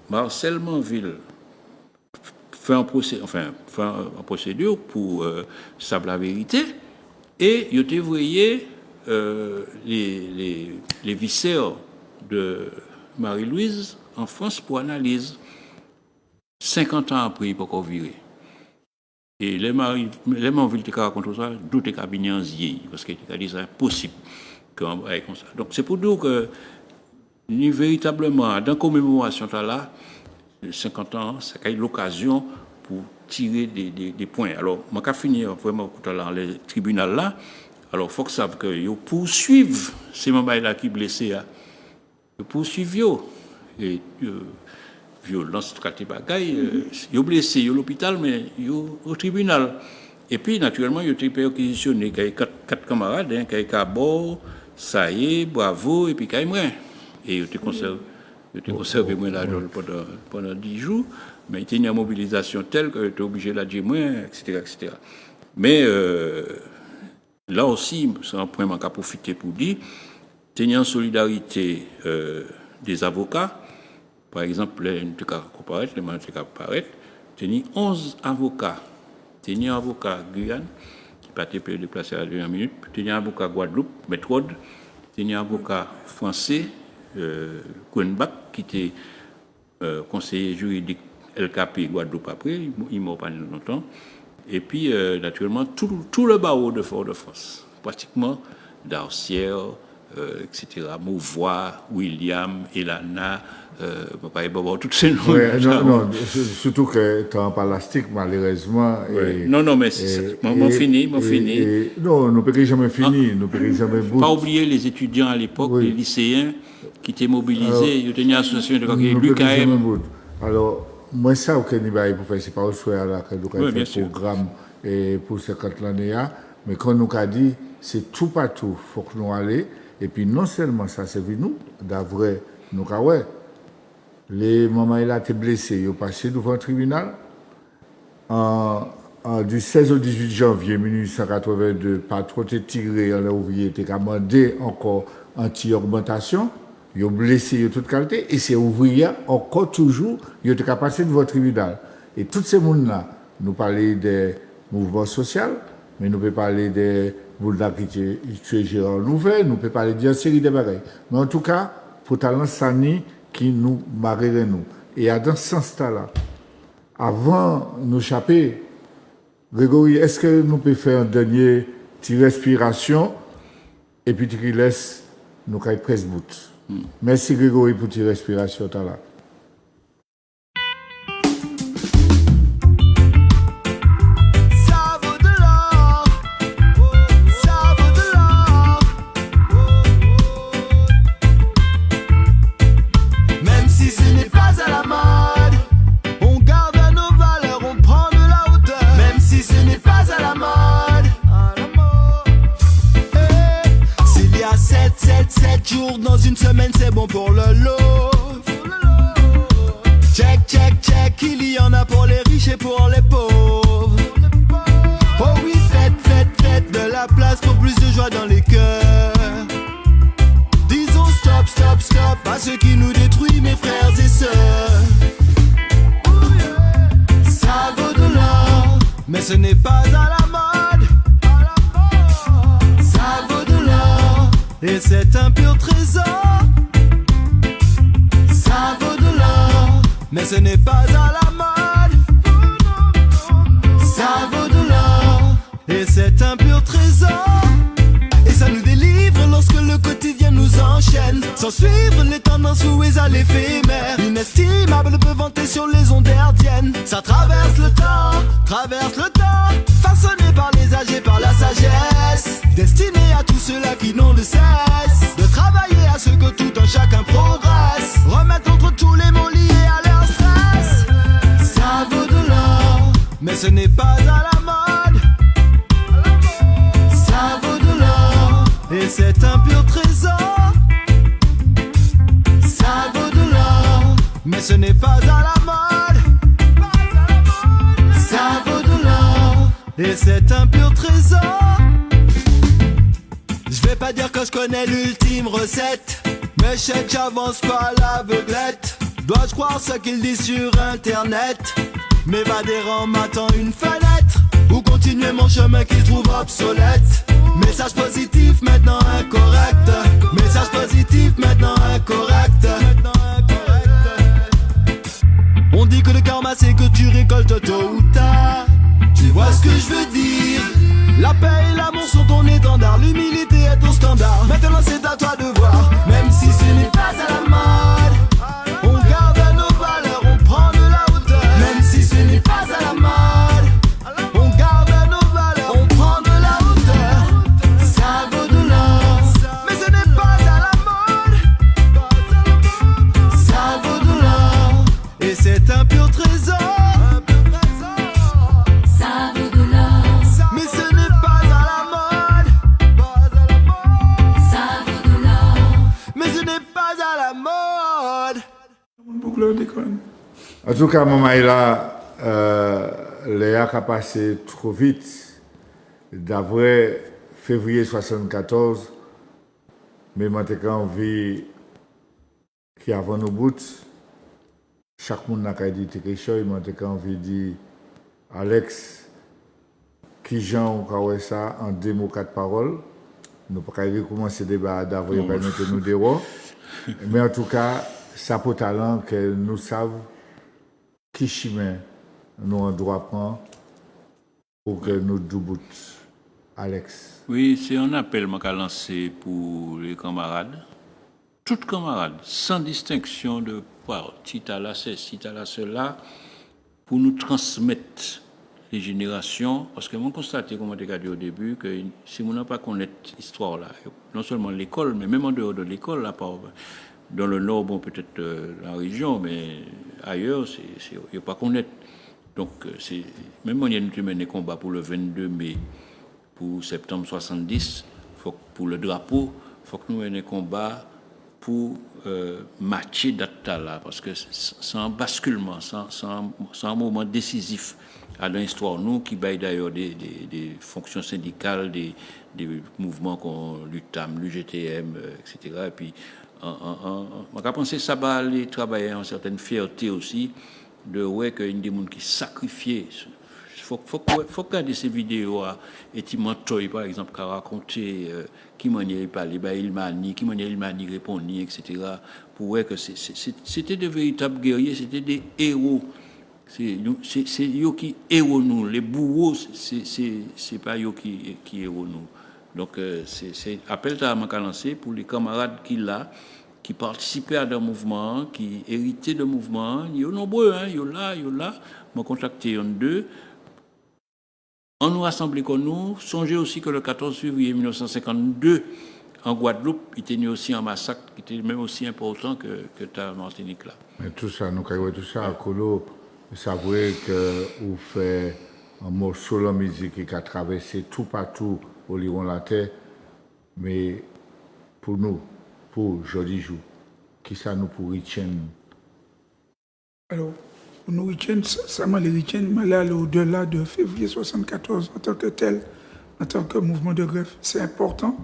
Marcel Manville fait un procédure pour savoir la vérité, et il a envoyé les viscères de Marie-Louise en France pour analyse. 50 ans après, il peut encore virer. Et les Manville qui racontent ça, d'autres cabinets en zier, parce qu'ils ont dit c'est impossible qu'on aille comme ça. Donc c'est pour dire que véritablement, dans la commémoration là, 50 ans, ça a eu l'occasion pour tirer des points. Alors, je vais finir vraiment dans les tribunaux là. Alors, il faut que savent qu'ils poursuivent ces membres-là qui sont blessés. Ils poursuivent. Et violence, traité bagaille. Ils sont blessés, ils sont à l'hôpital, mais ils sont au tribunal. Et puis, naturellement, ils ont été perquisitionnés. Il y a 4 camarades, qui ont été à bord, ça y est, bravo, et puis ils ont été et ils ont conservé moi là pendant 10 jours, mais il y a une mobilisation telle que j'étais obligé de la dire moins, etc., etc. Mais là aussi, c'est un point que je profiter pour dire, il y a une solidarité des avocats. Par exemple, les cas comparaître, les manches cas comparaître, il y a 11 avocats. Il y a un avocat Guyane, qui n'a pas été déplacé à la dernière minute, il y a un avocat Guadeloupe, Métrode, il y a un avocat français, Kouenbach, qui était conseiller juridique LKP Guadeloupe après, il m'a pas longtemps. Et puis, naturellement, tout le barreau de Fort-de-France, pratiquement, Darcière, etc., Mauvois, William, Elana, Papa et Bobo, tous ces noms. Ouais, non, surtout que tu en parles plastique, malheureusement. Ouais. Non, mais c'est fini. Non, nous ne pouvons jamais finir, nous ne pouvons jamais bout. Pas oublier les étudiants à l'époque, les lycéens qui étaient mobilisés, il y a une association de l'UKM. Alors, moi, ça, au Canada, pour faire, c'est pas au soir là que nous avons fait le programme pour 50 l'année, mais quand nous avons dit, c'est tout partout, il faut que nous allions. Et puis, non seulement ça, c'est nous, d'avoir, nous avons, les mamans là étaient blessés, ils ont passé devant le tribunal. Du 16 au 18 janvier 1882, pas trop tiré, on a ouvrier, était commandé encore anti-augmentation. Ils ont blessé de toute qualité, et ces ouvriers, encore toujours, ils ont été passés devant le tribunal. Et tous ces gens-là, nous parlons des mouvements sociaux, mais nous pouvons parler des Boulda qui tuent Gérard Nouvel, nous pouvons parler d'une série de bagailles. Mais en tout cas, pour talent Sani qui nous marierait nous. Et dans ce sens-là, avant de nous échapper, Grégory, est-ce que nous pouvons faire un dernier petit respiration et puis tu laisses nous cailler presse bout. Merci Grégory pour ta respiration là. check, il y en a pour les riches et pour les pauvres. Oh oui, faites de la place pour plus de joie dans les cœurs. Disons stop à ce qui nous détruit, mes frères et sœurs. Ça vaut de l'or, mais ce n'est pas à la mode. Ça vaut de l'or, et c'est un pur trésor. Ça vaut de l'or, mais ce n'est pas à la mode. Ça vaut de l'or, et c'est un pur trésor. Et ça nous délivre lorsque le quotidien nous enchaîne, sans suivre les tendances vouées à l'éphémère. Inestimable peut vanter sur les ondes hertziennes. Ça traverse le temps, façonné par les âges et par la sagesse, destiné à tous ceux-là qui n'ont de cesse de travailler à ce que tout un chacun progresse, remettre entre tous les mots liés à leur stress. Ça vaut de l'or, mais ce n'est pas à la mode. Ça vaut de l'or, et c'est un pur trésor. Ça vaut de l'or, mais ce n'est pas à la mode. Ça vaut de l'or, et c'est un pur trésor. Je vais pas dire que je connais l'ultime recette, mais je sais que j'avance pas à l'aveuglette. Dois-je croire ce qu'ils disent sur internet? M'évader en m'attend une fenêtre, ou continuer mon chemin qui se trouve obsolète. Message positif maintenant incorrect. Message positif maintenant incorrect. On dit que le karma c'est que tu récoltes tôt ou tard. Tu vois ce que je veux dire? La paix et l'amour sont ton étendard, l'humilité est ton standard. Maintenant c'est à toi de voir, même si ce n'est pas à la mode. On garde nos valeurs, on prend de la hauteur. Même si ce n'est pas à la mode, on garde nos valeurs, on prend de la hauteur. Ça vaut de l'or, mais ce n'est pas à la mode. Ça vaut de l'or, et c'est un pur trésor. Ça vaut de l'or, mais ce n'est pas à la mode. Ça vaut de l'or, mais ce n'est pas à la mode. En tout cas, maman est là, Léa a passé trop vite. D'après février 74, mais moi j'ai envie qui avant nos bouts, chaque monde n'a dit quelque chose, moi j'ai envie de dire Alex, qui Jean ou ça en 2 mots 4 paroles. Nous ne pouvons pas recommencer le débat d'avoir mettre nous dehors. Mais en tout cas, ça pour talent que nous savons qui chemin nous en droit prendre pour que nous doubout. Alex. Oui, c'est un appel que je lancé pour les camarades. Toutes camarades, sans distinction de si tu as là, si tu as là, cela, pour nous transmettre les générations. Parce que moi, constaté, comme on a dit au début, que si on n'a pas connaître l'histoire là, non seulement l'école, mais même en dehors de l'école, là, dans le nord, bon, peut-être la région, mais ailleurs, il n'y a pas connaître. Donc, même on y a mené combat pour le 22 mai, pour septembre 70, pour le drapeau, il faut que nous menions combat pour matcher date là, parce que c'est un basculement, c'est un moment décisif à l'histoire, nous qui baillons d'ailleurs des fonctions syndicales, des mouvements comme l'UTAM, l'UGTM, etc. Et puis, on a pensé que ça va aller travailler en certaine fierté aussi, de ouais qu'il y a des gens qui sacrifiaient. Faut regarder ces vidéos et Timantoy par exemple qui a raconté qui maniait parler il manie qui maniait il manie répondre etc. pour voir que c'était de véritables guerriers, c'était des héros. C'est eux qui héros nous, les bourreaux c'est pas eux qui héros nous. Donc c'est appel à ma lancé pour les camarades qui participaient à un mouvement, qui héritaient de mouvement, ils sont nombreux, hein, ils sont là, m'ont contacté en deux. On nous rassemblait comme nous. Songez aussi que le 14 février 1952, en Guadeloupe, il était aussi un massacre qui était même aussi important que ta Martinique là. Mais tout ça, nous avons tout ça à Colo. Vous savez que vous faites un morceau de musique qui a traversé tout partout au Liron la terre. Mais pour nous, pour Jody Jou, qui ça nous pour Richen? Alors, pour nous, Richard, ça m'a les Richard, mais là, au-delà de février 74 en tant que tel, en tant que mouvement de grève, c'est important.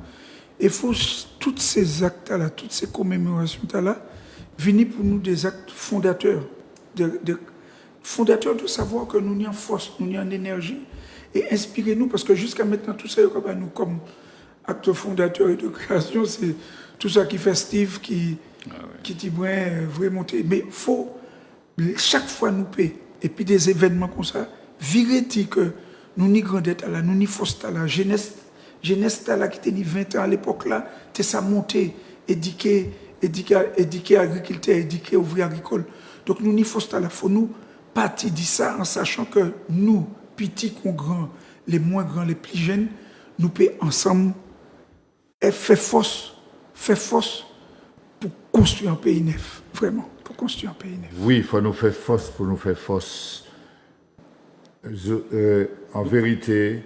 Il faut tous ces actes-là, toutes ces commémorations-là, venir pour nous des actes fondateurs, fondateurs de savoir que nous n'y en force, nous n'y en énergie, et inspirez-nous, parce que jusqu'à maintenant, tout ça, nous, comme acte fondateur et de création, c'est tout ça qui fait Steve, qui dit vraiment monter. Mais il faut, chaque fois nous payer, et puis des événements comme ça, virer que nous n'y grandette là, nous n'y force là, jeunesse là qui était 20 ans à l'époque là, c'est ça monter, éduquer agriculteurs, éduquer ouvriers agricoles. Donc nous n'y force là, faut nous partir de ça en sachant que nous, petits qu'on grands, les moins grands, les plus jeunes, nous payons ensemble et faire force pour construire un pays neuf, vraiment, pour construire un pays neuf. Oui, il faut nous faire force pour nous faire force. En vérité,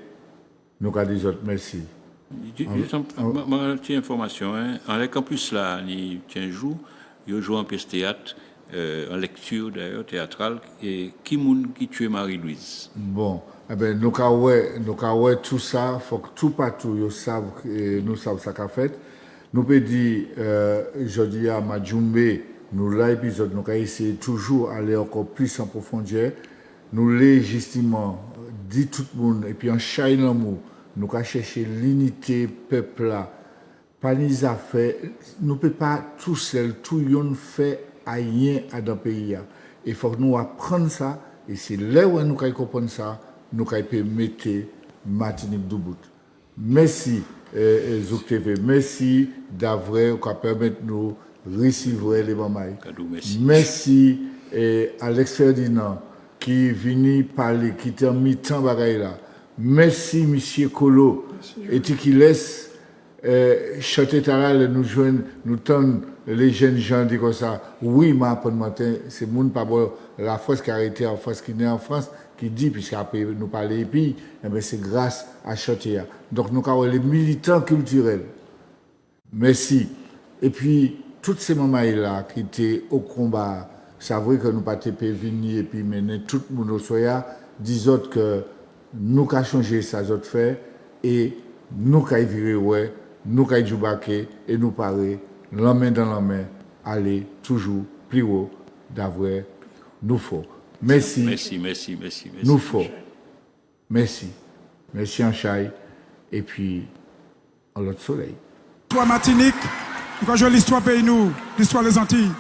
nous avons dit merci. Ma petite information, en le campus là, il y a un jour, il joue en pièce théâtre, en lecture d'ailleurs théâtrale, et qui tue Marie-Louise. Bon, eh ben, nous avons tout ça, il faut que tout partout, nous savons ça qu'a fait. Nous pouvons dire, je dis à Madjoumbe, nous l'épisode, nous avons essayé toujours aller encore plus en profondeur. Nous légitimement dit tout le monde, et puis en Chaïlamou, nous avons cherché l'unité peuple là. Pas les affaires, nous ne pouvons pas tout seul, tout le monde fait rien dans le pays. Il faut que nous apprenions ça, et c'est là où nous comprenons ça, nous pouvons mettre Martinique Doubout. Merci, Zouk TV, merci d'avoir permis de nous recevoir les mamans. Merci, Alex Ferdinand, qui est venu parler, qui t'a mis tant bagaille là. Merci, monsieur Kolo, et qui laisse chanter là, nous joindre, nous tendre les jeunes gens disent comme ça. Oui, ma pour matin, c'est monde pas bon, la France qui a arrêté en France, qui est en France, qui dit, puisqu'après nous parler et puis, c'est grâce à chanter. Donc nous avons les militants culturels. Merci. Et puis, toutes ces mamans-là qui étaient au combat, c'est vrai que nous pas venir et puis mener tout le monde au soya, disent autres que nous avons changé ça, autres fait, et nous avons viré, ouais, nous avons joué et nous parler, la main dans la main, aller toujours plus haut d'avoir nous faut. Merci. Merci. Nous faut. Merci. Merci en Chaï. Et puis, en l'autre soleil. Toi, Martinique, nous allons jouer l'histoire pays nous, l'histoire des Antilles.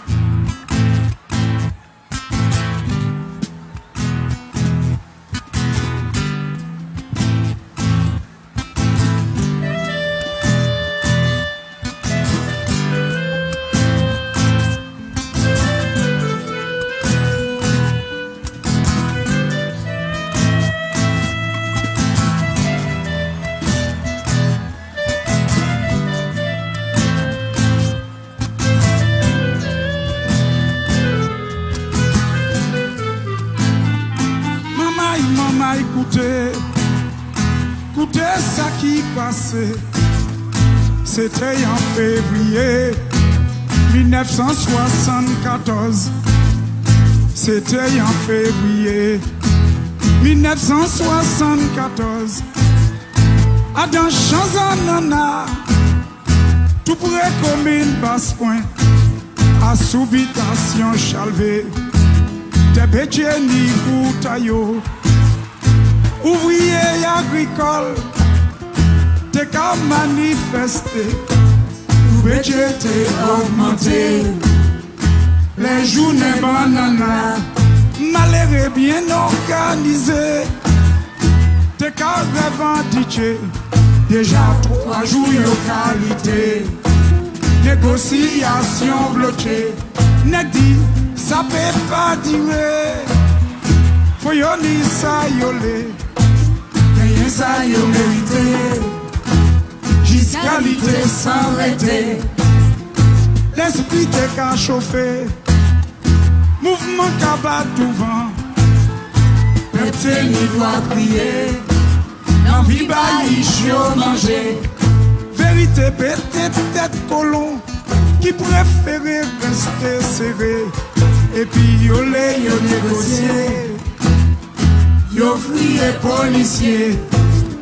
Écoutez ça qui passait, c'était en février 1974. C'était en février 1974. À dans Chanzanana, tout près commune Basse-Point, à Soubitation Chalvé, des bétiers ni Boutaillot. Ouvriers agricoles, t'es qu'à manifester, le budget t'est augmenté, les journées bananas, malheureux bien organisés, t'es qu'à revendiquer, déjà 3 jours de qualité, négociation bloquée, n'est dit, ça peut pas durer, faut y aller ça y aller. Ça y est mérité, jusqu'alité sans arrêter. L'esprit t'est qu'à chauffer, mouvement qu'à battre tout vent. Peuple n'y doit crier, l'envie bailli chaud manger. Vérité peut-être tête colon, qui préférait rester serré. Et puis yo négocié, yo crié policier.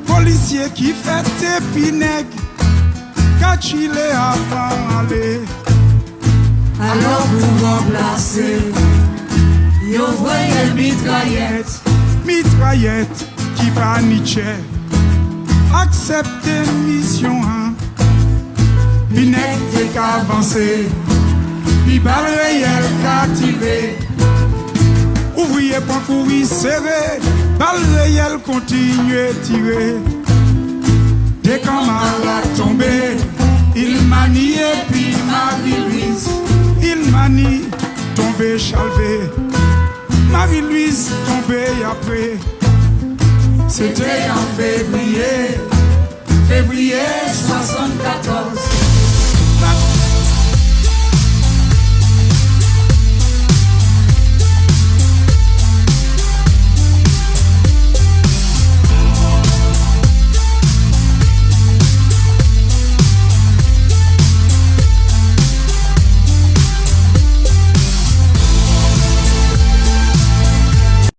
Policier qui fait tes pinègues, quand il est avant aller. Alors vous remplacez, yo voyez mitraillette. Mitraillette qui paniquait, acceptez mission, hein. Pinègue t'es qu'avancé, puis balle réel captivé. Ouvrier pas courir serré, balle réel continue tirer. Des camarades tombés, il manie et puis Marie-Louise, il manie, tombé chalvé. Marie-Louise tombée après. C'était en février 74.